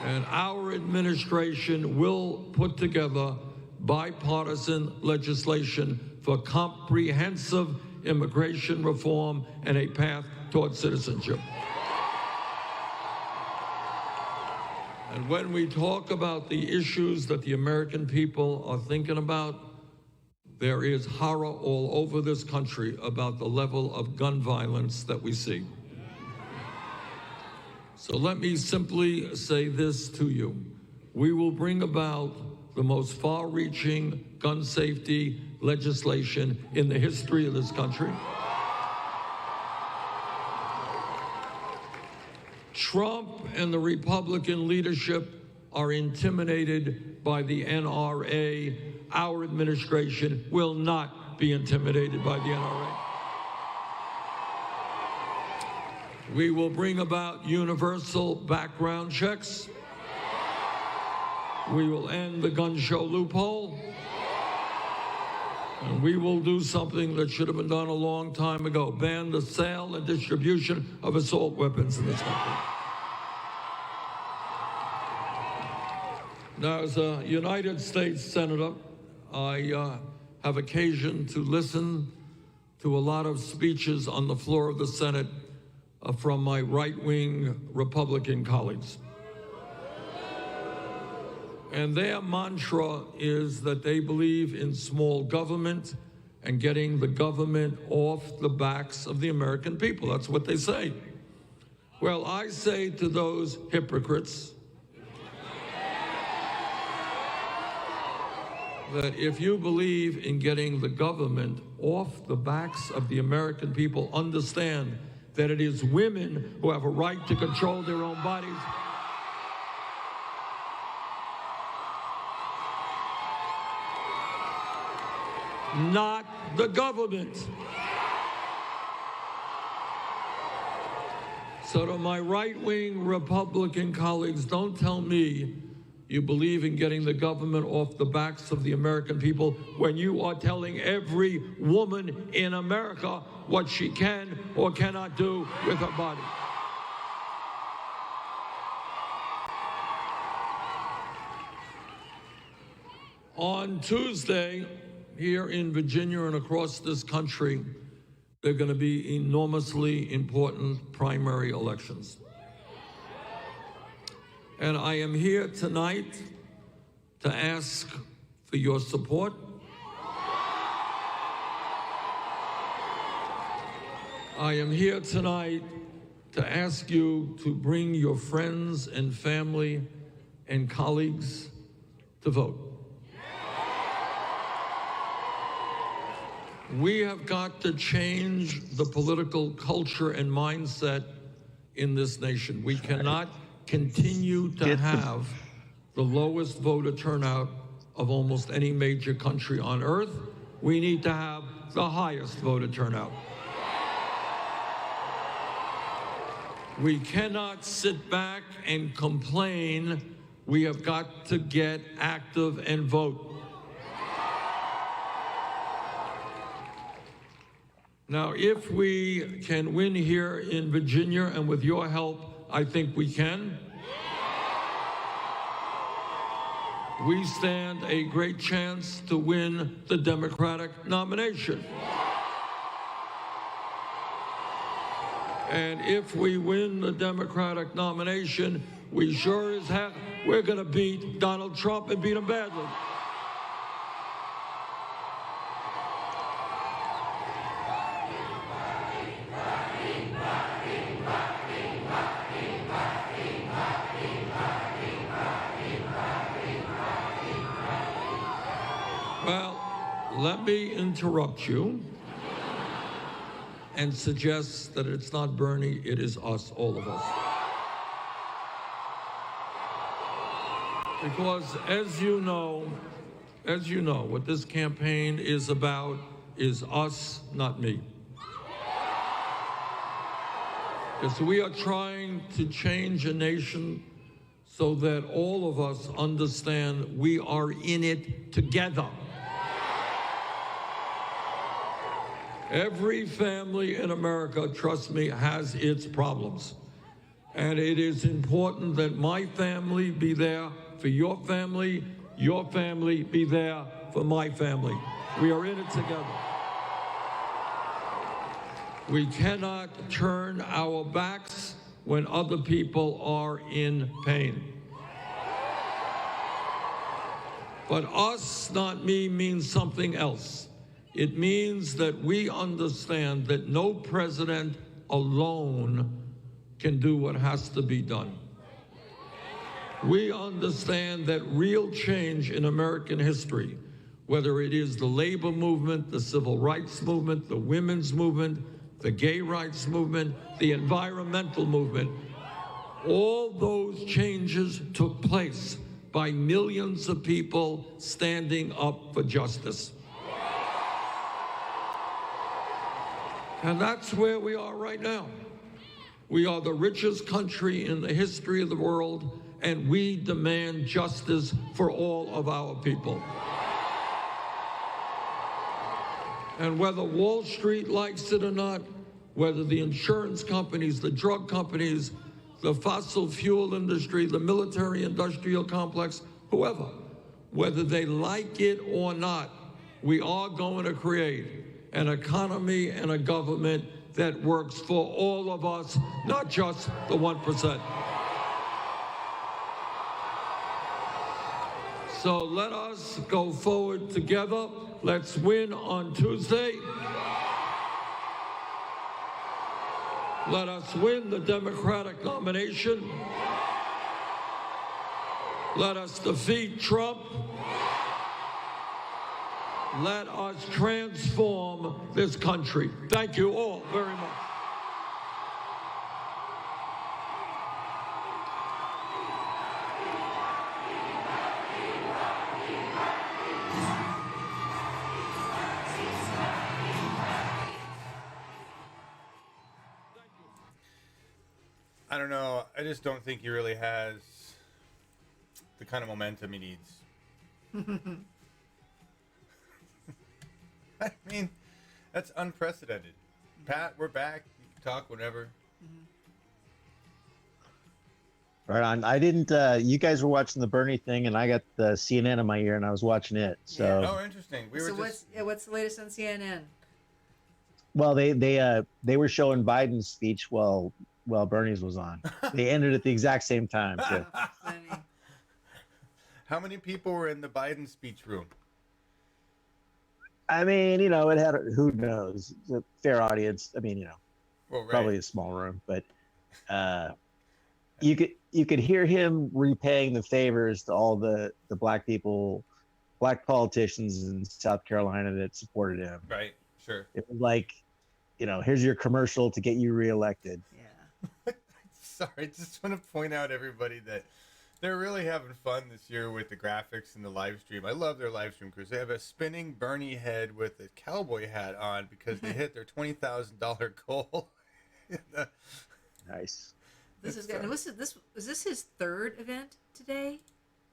And our administration will put together bipartisan legislation for comprehensive immigration reform and a path toward citizenship. And when we talk about the issues that the American people are thinking about, there is horror all over this country about the level of gun violence that we see. So let me simply say this to you. We will bring about the most far-reaching gun safety legislation in the history of this country. Trump and the Republican leadership are intimidated by the NRA. Our administration will not be intimidated by the NRA. We will bring about universal background checks. We will end the gun show loophole. And we will do something that should have been done a long time ago, ban the sale and distribution of assault weapons in this country. Now, as a United States Senator, I have occasion to listen to a lot of speeches on the floor of the Senate from my right-wing Republican colleagues. And their mantra is that they believe in small government and getting the government off the backs of the American people. That's what they say. Well, I say to those hypocrites that if you believe in getting the government off the backs of the American people, understand that it is women who have a right to control their own bodies. Not the government. So to my right-wing Republican colleagues, don't tell me you believe in getting the government off the backs of the American people when you are telling every woman in America what she can or cannot do with her body. On Tuesday, here in Virginia and across this country, there are going to be enormously important primary elections. And I am here tonight to ask for your support. I am here tonight to ask you to bring your friends and family and colleagues to vote. We have got to change the political culture and mindset in this nation. We cannot continue to have the lowest voter turnout of almost any major country on earth. We need to have the highest voter turnout. We cannot sit back and complain. We have got to get active and vote. Now, if we can win here in Virginia, and with your help, I think we can, we stand a great chance to win the Democratic nomination. And if we win the Democratic nomination, we sure as heck, we're going to beat Donald Trump and beat him badly. Well, let me interrupt you and suggest that it's not Bernie, it is us, all of us. Because as you know, what this campaign is about is us, not me. Because we are trying to change a nation so that all of us understand we are in it together. Every family in America, trust me, has its problems. And it is important that my family be there for your family be there for my family. We are in it together. We cannot turn our backs when other people are in pain. But us, not me, means something else. It means that we understand that no president alone can do what has to be done. We understand that real change in American history, whether it is the labor movement, the civil rights movement, the women's movement, the gay rights movement, the environmental movement, all those changes took place by millions of people standing up for justice. And that's where we are right now. We are the richest country in the history of the world, and we demand justice for all of our people. And whether Wall Street likes it or not, whether the insurance companies, the drug companies, the fossil fuel industry, the military industrial complex, whoever, whether they like it or not, we are going to create an economy and a government that works for all of us, not just the 1%. So let us go forward together. Let's win on Tuesday. Let us win the Democratic nomination. Let us defeat Trump. Let us transform this country. Thank you all very much. I don't know. I just don't think he really has the kind of momentum he needs. I mean, that's unprecedented. Pat, we're back. You can talk whenever. Right on. I didn't. You guys were watching the Bernie thing, and I got the CNN in my ear, and I was watching it. So, Oh, interesting. We were What's the latest on CNN? well, they were showing Biden's speech while Bernie's was on. They ended at the exact same time too. Funny. How many people were in the Biden speech room? I mean, it had, who knows, a fair audience. I mean, well, right. Probably a small room, but you could hear him repaying the favors to all the black people, black politicians in South Carolina that supported him. Right. Sure. It was like, here's your commercial to get you reelected. Yeah. Sorry, just want to point out everybody that they're really having fun this year with the graphics and the live stream. I love their live stream because they have a spinning Bernie head with a cowboy hat on because they hit their $20,000 goal. Nice. This is good. Was this his third event today?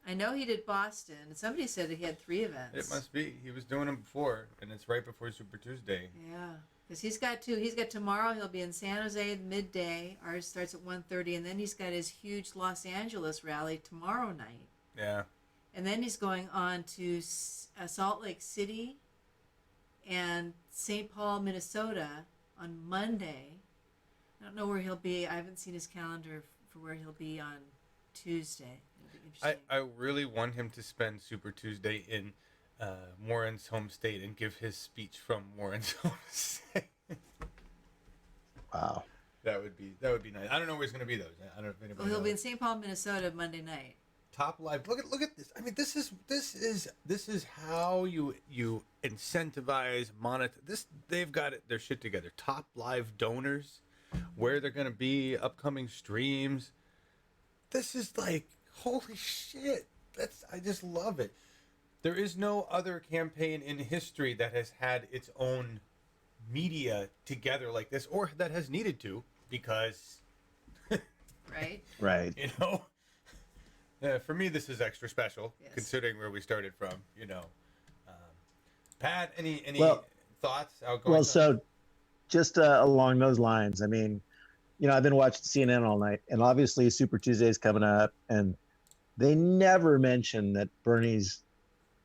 I know he did Boston, and somebody said that he had 3 events. It must be. He was doing them before, and it's right before Super Tuesday. Yeah, because he's got 2. He's got tomorrow. He'll be in San Jose midday. Ours starts at 1:30, and then he's got his huge Los Angeles rally tomorrow night. Yeah. And then he's going on to Salt Lake City and St. Paul, Minnesota on Monday. I don't know where he'll be. I haven't seen his calendar for where he'll be on Tuesday. I really want him to spend Super Tuesday in Warren's home state and give his speech from Warren's home state. Wow. That would be nice. I don't know where he's going to be though. I don't know if anybody. Well, he'll knows. be in St. Paul, Minnesota Monday night. Top live. Look at this. I mean, this is how you incentivize this. They've got their shit together. Top live donors, where they're going to be, upcoming streams. This is like, holy shit. I just love it. There is no other campaign in history that has had its own media together like this, or that has needed to, because Right. Right. For me, this is extra special, Yes. considering where we started from. Pat, any Well- thoughts? Outgoing Well, thoughts? so just along those lines, I mean, I've been watching CNN all night, and obviously Super Tuesday is coming up, and they never mention that Bernie's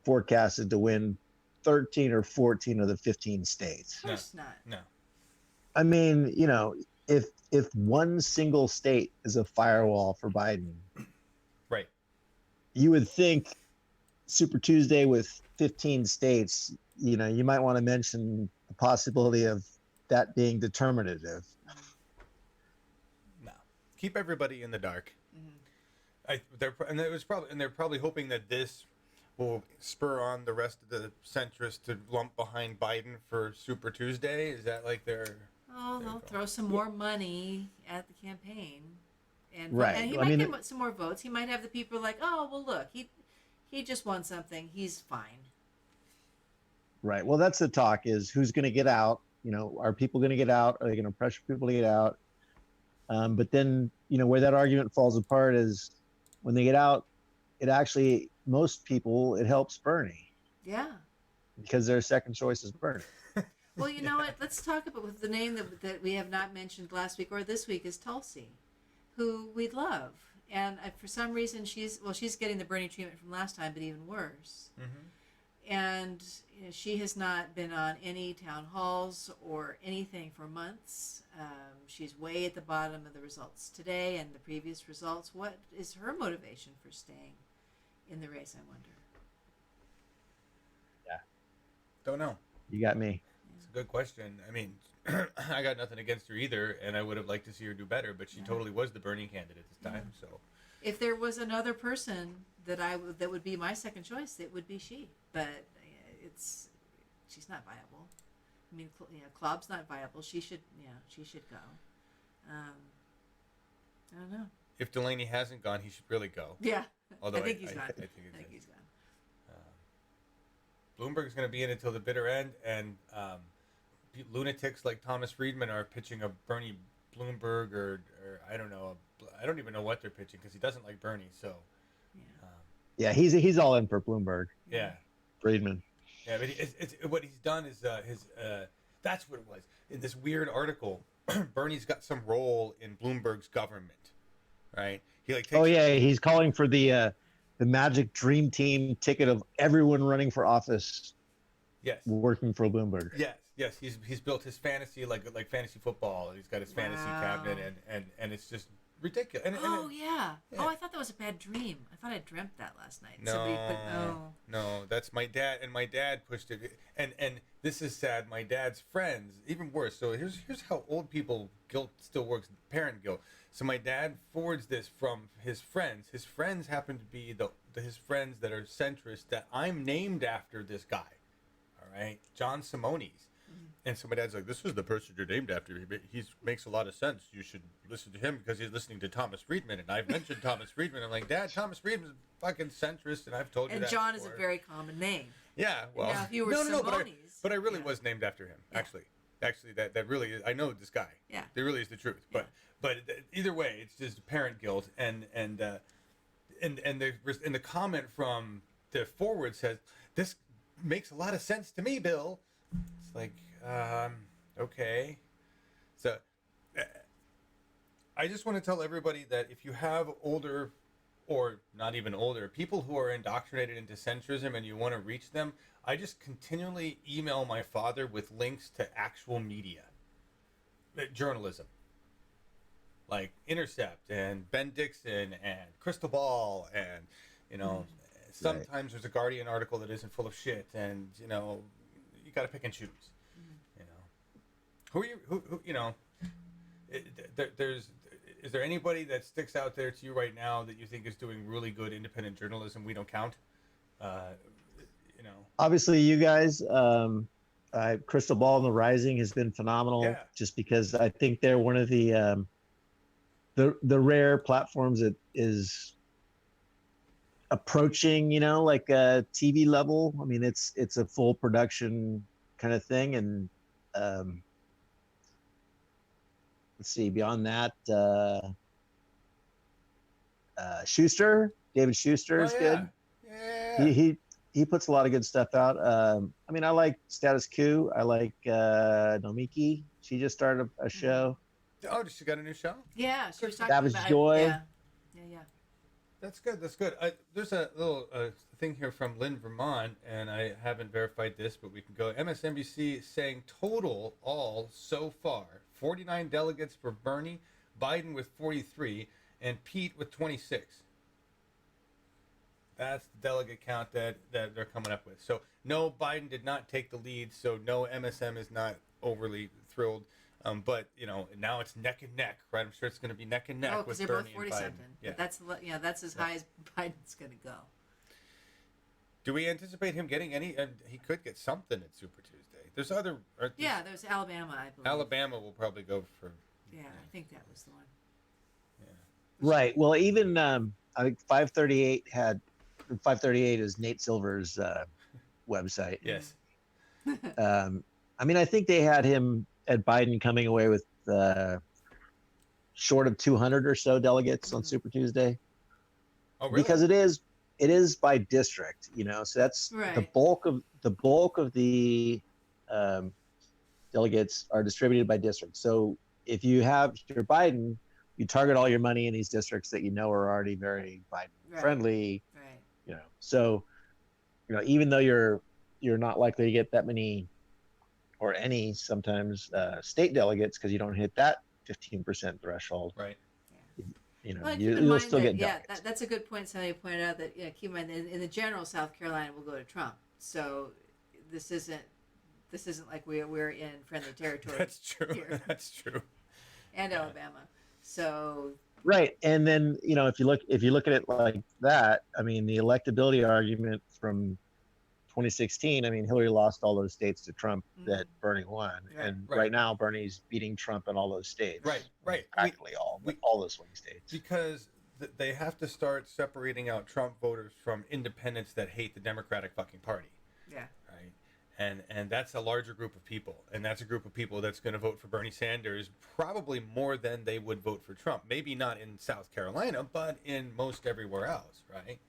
forecasted to win 13 or 14 of the 15 states. Of course not. No. I mean, if one single state is a firewall for Biden, Right. you would think Super Tuesday with 15 states, you might want to mention the possibility of that being determinative. No. Keep everybody in the dark. Mm-hmm. They're probably hoping that this will spur on the rest of the centrists to lump behind Biden for Super Tuesday. Is that like their? Oh, they'll throw some more money at the campaign, and Right. and he I might mean, get some more votes. He might have the people like, oh, well, look, he just won something. He's fine. Right. Well, that's the talk: is who's going to get out? Are people going to get out? Are they going to pressure people to get out? But then, where that argument falls apart is when they get out, it actually, most people, it helps Bernie Yeah. because their second choice is Bernie. Well, you know what? Let's talk about with the name that we have not mentioned last week or this week is Tulsi, who we love, and for some reason she's getting the Bernie treatment from last time, but even worse. Mm-hmm. And she has not been on any town halls or anything for months. She's way at the bottom of the results today and the previous results. What is her motivation for staying in the race, I wonder? Don't know. You got me. It's a good question. I mean, I got nothing against her either, and I would have liked to see her do better, but she totally was the Bernie candidate this time. So If there was another person that that would be my second choice, it would be she. But she's not viable. I mean, Klobb's not viable. She should go. I don't know. if Delaney hasn't gone, he should really go. Yeah, Although I think he's gone. I think he's gone. Bloomberg's going to be in until the bitter end, and lunatics like Thomas Friedman are pitching a Bernie Bloomberg or I don't know. I don't even know what they're pitching because he doesn't like Bernie. So Yeah. Yeah, he's all in for Bloomberg. yeah, Friedman. yeah. But it's what he's done is that's what it was in this weird article. Bernie's got some role in Bloomberg's government, right? He like takes Oh yeah, he's calling for the magic dream team ticket of everyone running for office yes. working for Bloomberg. Yes, he's built his fantasy like fantasy football. He's got his fantasy Wow. cabinet, and it's just ridiculous. And Yeah. Yeah. Oh, I thought that was a bad dream. I thought I dreamt that last night. no, no, that's my dad, and my dad pushed it. And this is sad. My dad's friends, even worse. So here's how old people guilt still works. Parent guilt. So my dad forwards this from his friends. His friends happen to be his friends that are centrist. That I'm named after this guy. All right, John Simone's. And so my dad's like, this is the person you're named after. He makes a lot of sense. You should listen to him because he's listening to Thomas Friedman. And I've mentioned Thomas Friedman. I'm like, Dad, Thomas Friedman's fucking centrist, and I've told you And that John is before. a very common name. Yeah, well, Now, if you were no, Simone's, but I really yeah. was named after him. Yeah. Actually, that really is, I know this guy. Yeah. That really is the truth. But either way, it's just parent guilt, and the comment from the forward says this makes a lot of sense to me, Bill. It's like, okay. So I just want to tell everybody that if you have older or not even older people who are indoctrinated into centrism and you want to reach them, I just continually email my father with links to actual media, journalism, like Intercept and Ben Dixon and Crystal Ball, and sometimes there's a Guardian article that isn't full of shit, and you got to pick and choose. Who are you? Who is there anybody that sticks out there to you right now that you think is doing really good independent journalism? We don't count. Obviously, you guys, Crystal Ball and the Rising has been phenomenal. Yeah. Just because I think they're one of the rare platforms that is approaching, like a TV level. I mean, it's a full production kind of thing, and let's see. Beyond that, Schuster, David Schuster Oh, is yeah. good. Yeah. He puts a lot of good stuff out. I mean, I like Status Quo. I like Nomiki. She just started a show. Oh, she got a new show? Yeah, she was talking Savage about Joy. Yeah. That's good. That's good. There's a little thing here from Lynn, Vermont, and I haven't verified this, but we can go. MSNBC saying total all so far 49 delegates for Bernie, Biden with 43, and Pete with 26. That's the delegate count that they're coming up with. So no, Biden did not take the lead. So no, MSM is not overly thrilled. But now it's neck and neck, right? I'm sure it's going to be neck and neck Oh, with because they're Bernie both 40 and Biden. something. Yeah. But that's as high as Biden's going to go. Do we anticipate him getting any? He could get something at Super Tuesday. There's other. Yeah, there's Alabama, I believe. Alabama will probably go for. Yeah, I think that was the one. Yeah. Right. Well, even I think 538 is Nate Silver's website. Yes. I mean, I think they had him at Biden coming away with short of 200 or so delegates on Super Tuesday. Oh, really? Because it is by district, so that's Right. the bulk of the delegates are distributed by district. So if you're Biden, you target all your money in these districts that are already very Biden friendly. Right. So even though you're not likely to get that many or any sometimes state delegates because you don't hit that 15% threshold. Right. Well, you'll still get delegates. that's a good point. Somebody pointed out that keep in mind in the general, South Carolina will go to Trump. So this isn't like we're in friendly territory. That's true. Here. That's true. And Alabama. So. Right, and then if you look at it like that, I mean the electability argument from 2016. I mean Hillary lost all those states to Trump that Bernie won, and right now Bernie's beating Trump in all those states. Right. Practically all those swing states. Because they have to start separating out Trump voters from independents that hate the Democratic fucking party. Yeah. Right. And that's a larger group of people, and that's a group of people that's going to vote for Bernie Sanders probably more than they would vote for Trump. Maybe not in South Carolina, but in most everywhere else, right?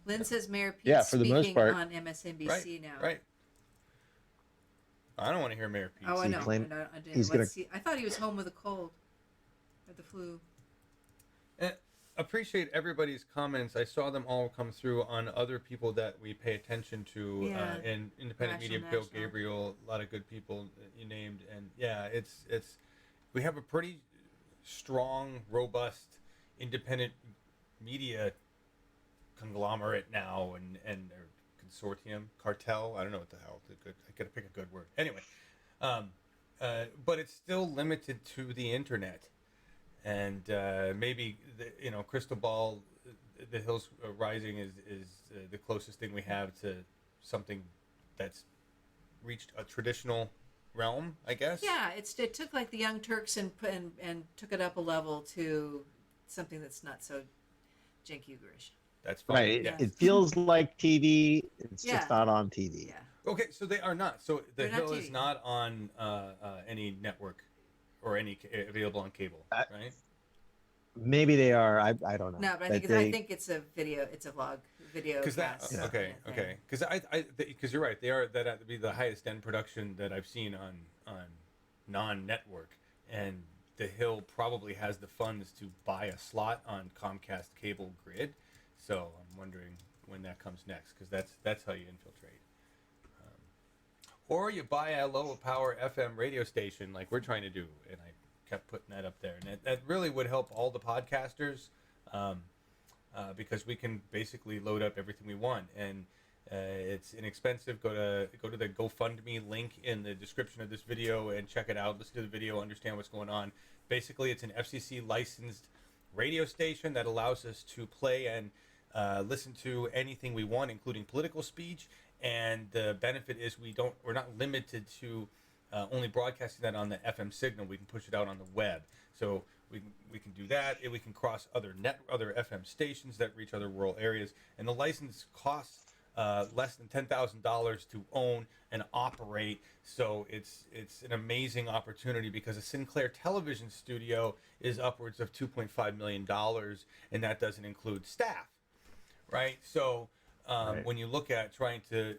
Lynn says Mayor Pete for the speaking most part. on MSNBC Right. now. Right. I don't want to hear Mayor Pete. Oh, I know. I didn't. I thought he was home with a cold or the flu. And appreciate everybody's comments. I saw them all come through on other people that we pay attention to in independent media. Bill Gabriel, a lot of good people you named, and it's we have a pretty strong, robust, independent media conglomerate now, and their consortium, cartel. I don't know what the hell. I gotta pick a good word. Anyway, but it's still limited to the internet. And maybe crystal ball, the hills rising is the closest thing we have to something that's reached a traditional realm, I guess. Yeah, it took like the Young Turks and took it up a level to something that's not so Cenk Uygurish. That's fine. Right. Yeah. It feels like TV. It's just not on TV. Yeah. Okay, so they are not. So the They're not Hill TV. is not on any network or any available on cable, right? Maybe they are. I don't know. No, but I think it's a video. It's a vlog video. Because okay. Because you're right. They are that would be the highest end production that I've seen on non-network, and the Hill probably has the funds to buy a slot on Comcast cable grid. So I'm wondering when that comes next, because that's how you infiltrate. Or you buy a low power FM radio station like we're trying to do, and I kept putting that up there, and that really would help all the podcasters, because we can basically load up everything we want, and it's inexpensive. Go to the GoFundMe link in the description of this video and check it out. Listen to the video, understand what's going on. Basically, it's an FCC licensed radio station that allows us to play and listen to anything we want, including political speech. And the benefit is we're not limited to only broadcasting that on the FM signal. We can push it out on the web. So we can do that. We can cross other FM stations that reach other rural areas. And the license costs less than $10,000 to own and operate. So it's an amazing opportunity, because a Sinclair television studio is upwards of $2.5 million, and that doesn't include staff. right? So Right. when you look at trying to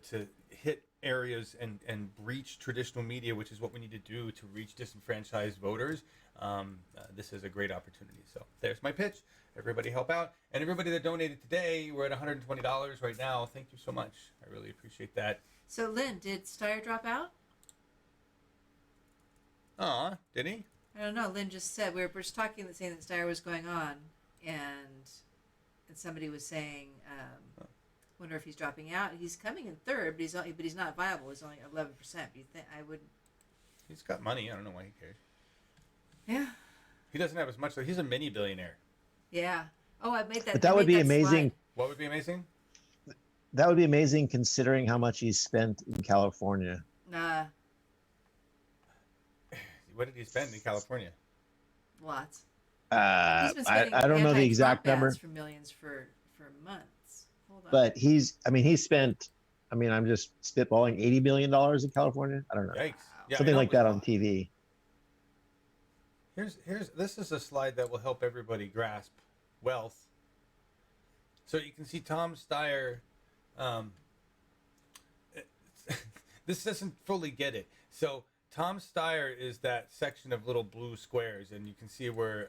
hit areas and breach traditional media, which is what we need to do to reach disenfranchised voters, this is a great opportunity. So there's my pitch. Everybody help out. And everybody that donated today, we're at $120 right now. Thank you so much. I really appreciate that. So, Lynn, did Steyer drop out? Aw, did he? I don't know. Lynn just said we were just talking, saying that Steyer was going on, and somebody was saying, wonder if he's dropping out. He's coming in third, but he's not viable. He's only 11%. But you think I would? He's got money. I don't know why he cares. Yeah. He doesn't have as much. He's a mini billionaire. Yeah. Oh, I made that. But that would be amazing. What would be amazing? That would be amazing considering how much he's spent in California. Nah, What did he spend in California? lots. I He's been spending don't know the exact anti-Trump number, ads for millions for months. Hold on. but he's spent. I mean, I'm just spitballing $80 billion in California. I don't know, Yikes! Yeah, something I know. like that on TV. This is a slide that will help everybody grasp wealth. So you can see Tom Steyer. This doesn't fully get it. So Tom Steyer is that section of little blue squares, and you can see where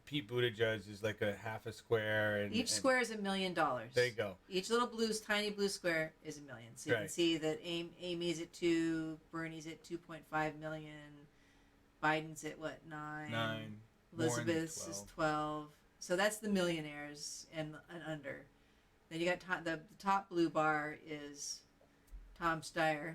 Pete Buttigieg is like a half a square. And Each square is $1 million. There you go. Each little tiny blue square is $1 million. So you can Right. see that Amy's at 2, Bernie's at 2.5 million, Biden's at what, 9? 9. Elizabeth's is 12. So that's the millionaires and under. Then you got the top blue bar is Tom Steyer,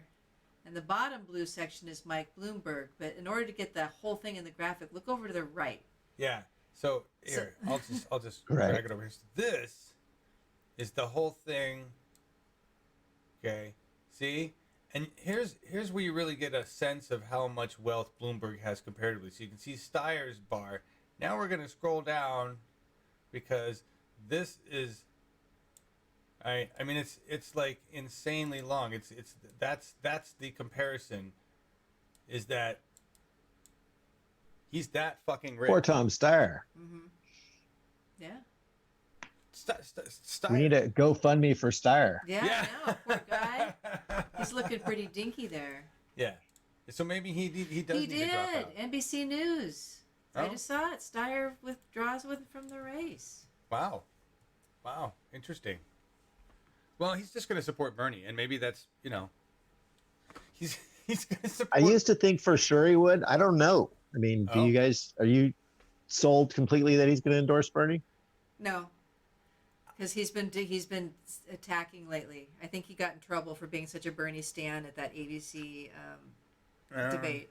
and the bottom blue section is Mike Bloomberg. But in order to get the whole thing in the graphic, look over to the right. Yeah. So here, I'll just Right. drag it over here. So this is the whole thing. Okay. See? And here's where you really get a sense of how much wealth Bloomberg has comparatively. So you can see Steyer's bar. Now we're going to scroll down because this is I mean it's like insanely long. That's the comparison, is that he's that fucking rich. Poor Tom Steyer. Mm-hmm. Yeah. Steyer. We need a GoFundMe for Steyer. Yeah. I know. Poor guy. He's looking pretty dinky there. Yeah. So maybe he does He need to drop did. out. NBC News. I Oh. just saw it. Steyer withdraws from the race. Wow. Interesting. Well, he's just going to support Bernie, and maybe that's, he's going to support. I used to think for sure he would. I don't know. I mean, Oh. are you sold completely that he's going to endorse Bernie? No, because he's been attacking lately. I think he got in trouble for being such a Bernie stan at that ABC debate.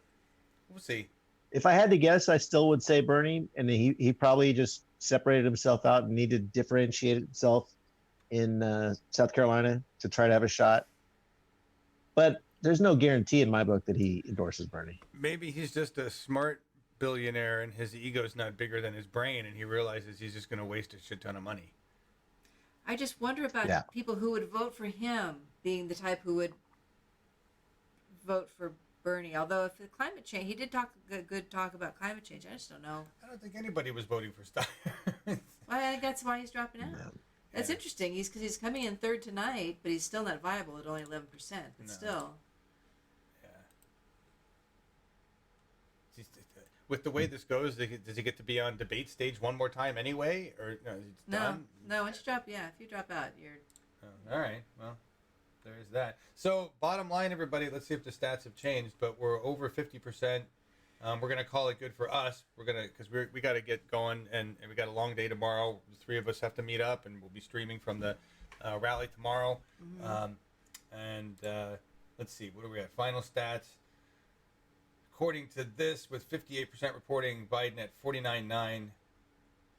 We'll see. If I had to guess, I still would say Bernie, and he probably just separated himself out and needed to differentiate himself in South Carolina to try to have a shot. But there's no guarantee in my book that he endorses Bernie. Maybe he's just a smart billionaire, and his ego's not bigger than his brain, and he realizes he's just going to waste a shit ton of money. I just wonder about people who would vote for him being the type who would vote for Bernie. Although if the climate change, he did talk good talk about climate change. I just don't know. I don't think anybody was voting for Steyer. Well, I think that's why he's dropping out. No. That's Yeah. interesting. Because he's coming in third tonight, but he's still not viable at only 11%. But No. still, Yeah. With the way this goes, does he get to be on debate stage one more time anyway, or no? It's done? no. Once you drop, if you drop out, you're. Oh, all right. Well, there's that. So, bottom line, everybody, let's see if the stats have changed. But we're over 50%. We're gonna call it good for us. Because we got to get going, and we got a long day tomorrow. The three of us have to meet up, and we'll be streaming from the rally tomorrow. Mm-hmm. Let's see, what are we at? Final stats. According to this, with 58% reporting, Biden at 49.9,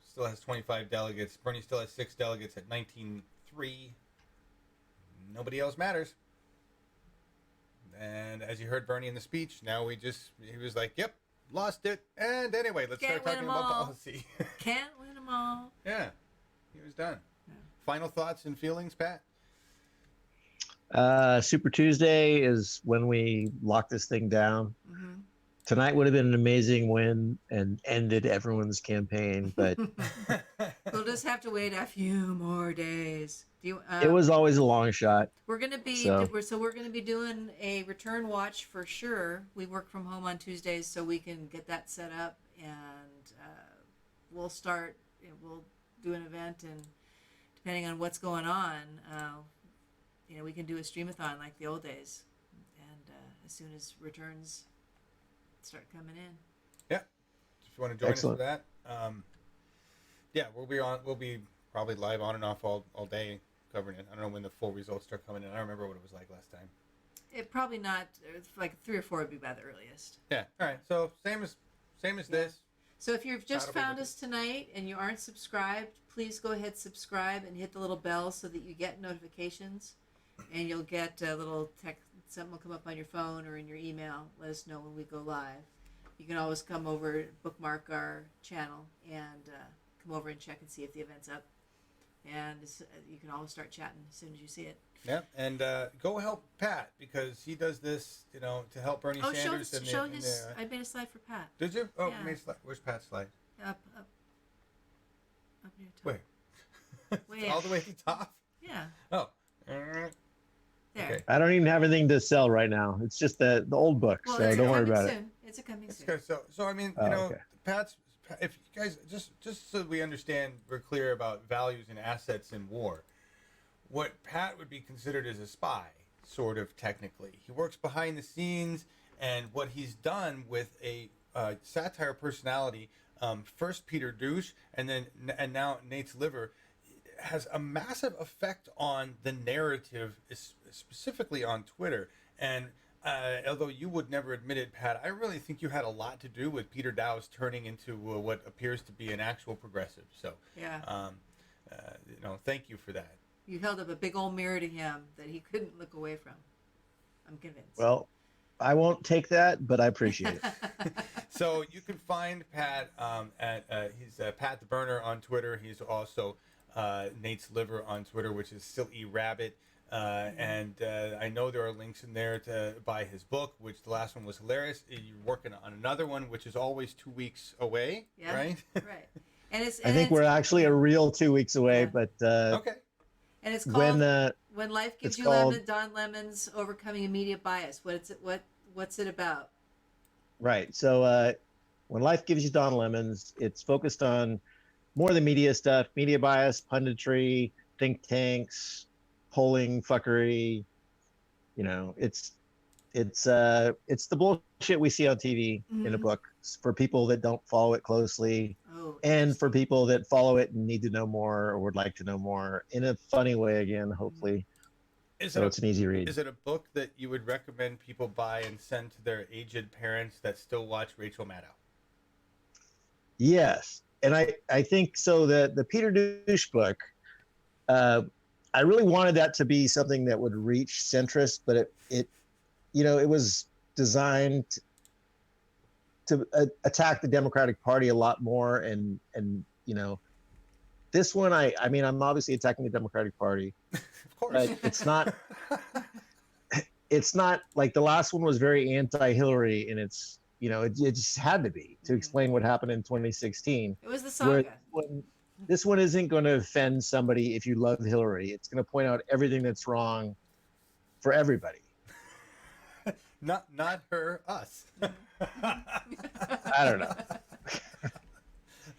still has 25 delegates. Bernie still has 6 delegates at 19.3. Nobody else matters. And as you heard Bernie in the speech, now he was like, yep, lost it. And anyway, let's Can't start win talking 'em about all. policy. Can't win them all. Yeah, he was done. Yeah. Final thoughts and feelings, Pat? Super Tuesday is when we lock this thing down. Mm-hmm. Tonight would have been an amazing win and ended everyone's campaign, but Who'll just have to wait a few more days. Do you? It was always a long shot. We're gonna be So- we're gonna be doing a return watch for sure. We work from home on Tuesdays, so we can get that set up, and we'll start. We'll do an event, and depending on what's going on, we can do a streamathon like the old days, and as soon as returns start coming in. Yeah. If you want to join Excellent. us for that, yeah, we'll be on. We'll be probably live on and off all day covering it. I don't know when the full results start coming in. I don't remember what it was like last time. It probably not. It's like 3 or 4 would be by the earliest. Yeah. All right. So same as this. So if you've just That'll be found with us tonight and you aren't subscribed, please go ahead, subscribe, and hit the little bell so that you get notifications, and you'll get a little text. Something will come up on your phone or in your email. Let us know when we go live. You can always come over, bookmark our channel, and come over and check and see if the event's up. And you can always start chatting as soon as you see it. Yeah, and go help Pat because he does this, to help Bernie Oh, Sanders. show his. I made a slide for Pat. Did you? Oh, Yeah. Where's Pat's slide? Up near the top. Wait. Way All up. the way at the top? Yeah, Oh. there. Okay. I don't even have anything to sell right now. It's just the old book, Well, so it's don't worry coming about it. soon. It's a coming That's soon. good. So I mean, Oh, okay. If you guys just so we understand, we're clear about values and assets in war. What Pat would be considered as a spy, sort of technically. He works behind the scenes, and what he's done with a satire personality, first Peter Douche, and now Nate's Liver, has a massive effect on the narrative, specifically on Twitter. And although you would never admit it, Pat, I really think you had a lot to do with Peter Dow's turning into what appears to be an actual progressive. So, Yeah. thank you for that. You held up a big old mirror to him that he couldn't look away from. I'm convinced. Well, I won't take that, but I appreciate it. So you can find Pat he's Pat the Burner on Twitter. He's also Nate's Liver on Twitter, which is still eRabbit. And I know there are links in there to buy his book, which the last one was hilarious. You're working on another one, which is always 2 weeks away, Yeah. right? Right. And it's. I think we're actually a real 2 weeks away, Yeah. but Okay. And it's called when When Life Gives it's You called- Lemon. Don Lemon's Overcoming Immediate Bias. What's it about? right, so when life gives you Don Lemons, it's focused on more of the media stuff, media bias, punditry, think tanks, polling fuckery. It's the bullshit we see on TV in a Mhm. book for people that don't follow it closely, Oh. and for people that follow it and need to know more or would like to know more in a funny way again, hopefully. So it's an easy read. Is it a book that you would recommend people buy and send to their aged parents that still watch Rachel Maddow? Yes, and I think so. The Peter Douche book, I really wanted that to be something that would reach centrist, but it was designed to attack the Democratic Party a lot more, and this one I mean I'm obviously attacking the Democratic Party, Of course. but it's not like the last one was very anti-Hillary, and it's it just had to be to explain what happened in 2016. It was the Where saga. this one isn't going to offend somebody if you love Hillary. It's going to point out everything that's wrong for everybody. Not her, us. I don't know.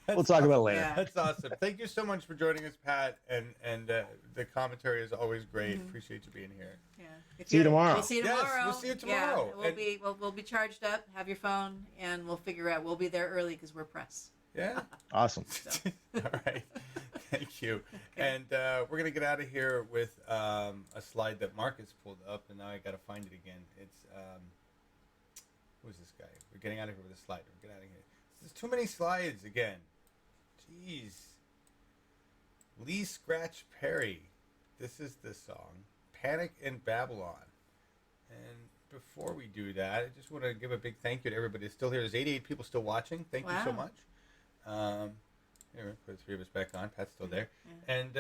We'll talk about it later. Yeah. That's awesome. Thank you so much for joining us, Pat, and the commentary is always great. Appreciate you being here. Yeah. If See you you're- tomorrow. We'll see you Yes, tomorrow. we'll see you tomorrow. Yeah, And- we'll be charged up. Have your phone, and we'll figure out. We'll be there early because we're press. Yeah. Awesome. All right. Thank you. And we're gonna get out of here with a slide that Marcus pulled up, and now I gotta find it again. It's who's this guy? We're getting out of here with a slide. We're getting out of here. There's too many slides again. Jeez. Lee Scratch Perry. This is the song. Panic in Babylon. And before we do that, I just want to give a big thank you to everybody that's still here. There's 88 people still watching. Thank you so Wow. much. Here, put the 3 of us back on. Pat's still there. Yeah. And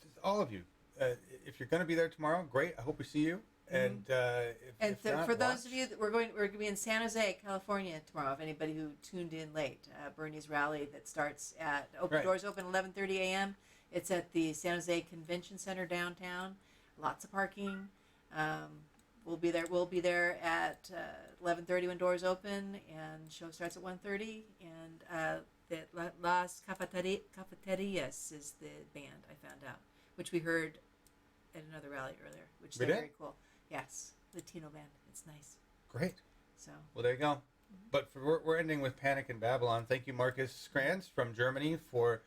just all of you. If you're going to be there tomorrow, great. I hope we see you. And And if not, for those watch. of you that we're going to be in San Jose, California tomorrow. If anybody who tuned in late, Bernie's rally that starts at Right. doors open 11:30 a.m. It's at the San Jose Convention Center downtown. Lots of parking. We'll be there. We'll be there at 11:30 when doors open, and show starts at 1:30. And the Las Cafeterias is the band I found out, which we heard at another rally earlier, which We they're did? very cool. Yes, Latino band. It's nice. Great. So Well, there you go. But we're ending with Panic in Babylon. Thank you, Marcus Kranz from Germany, for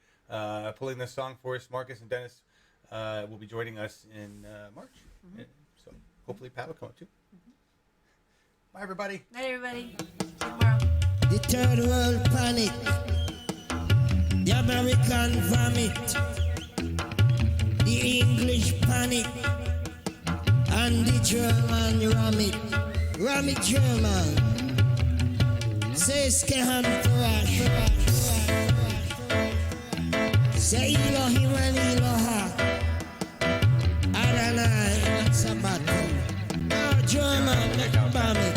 pulling this song for us. Marcus and Dennis will be joining us in March. And so hopefully Pat Cote too. Bye, everybody. night, everybody. See you tomorrow. The third world panic, the American vomit, the English panic, and the German ram it German. Say Skehan Farash, say Elohim and Eloha, Adonai and Sabbath. Now German, make a vomit.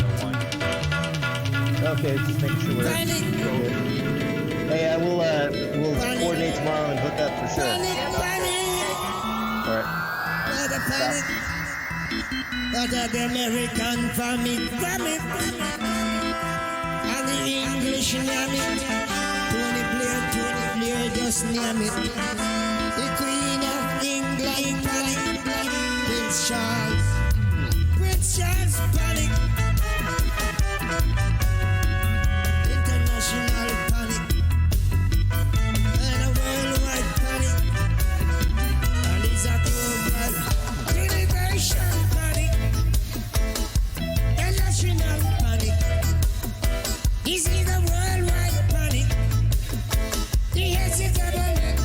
Okay, just making sure we're Panic. good. Hey, we'll coordinate tomorrow and hook up for sure. Panic. All right. Not a panic. Not the American vomit. And the English name it. Tony Blair, just name it. The Queen of England panic. Prince Charles panic. International panic. And a worldwide panic. And it's a global universal panic. A national panic. This is a worldwide panic. The heads of government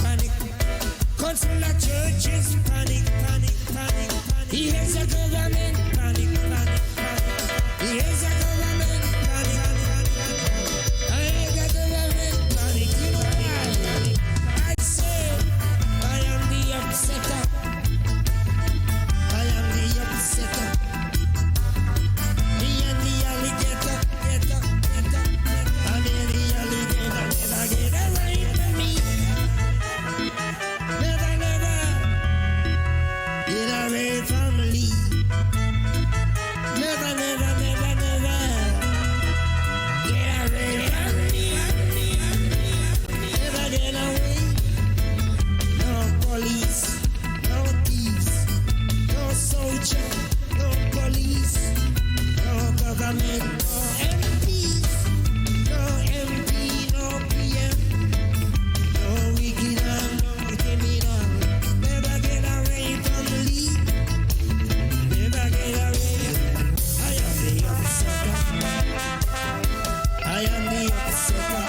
panic. Consular churches panic. The heads of government panic. The heads of government panic. The heads of government panic. You know why? I say I am the upsetter. I am the upsetter. Me and the alligator. And then the alligator never get away from me. Never get away from me. Never get away from me. Never get away. No police, no thieves, no soldier, no police, no government, no MPs, no MP, no PM, no wicked and no criminal. Never get away from me. Never get away. I am the upsetter. I am the upsetter.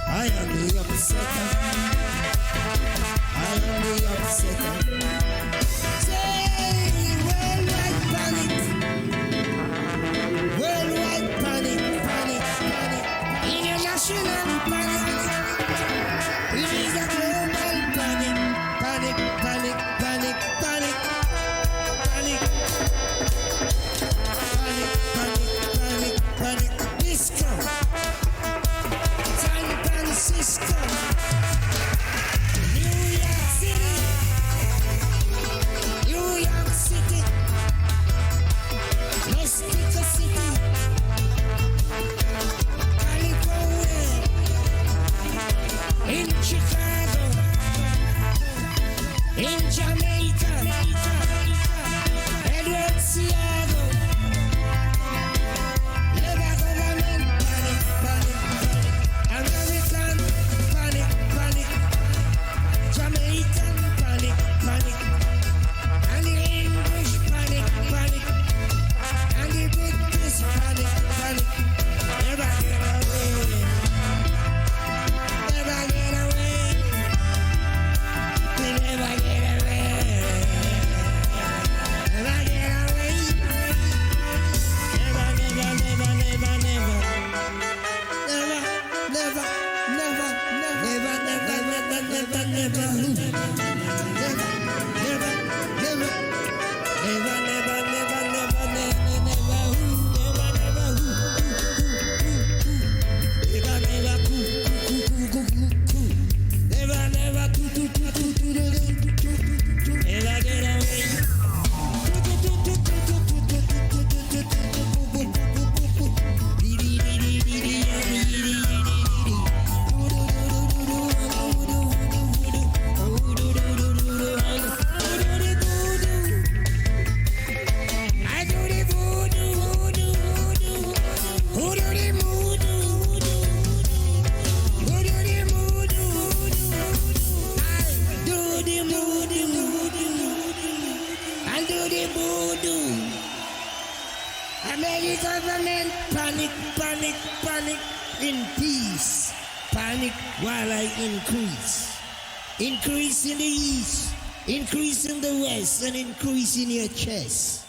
I am the upsetter. I am the upsetter. Say worldwide panic. government panic, panic, panic in peace. Panic while I increase. Increase in the east, increase in the west, and increase in your chest.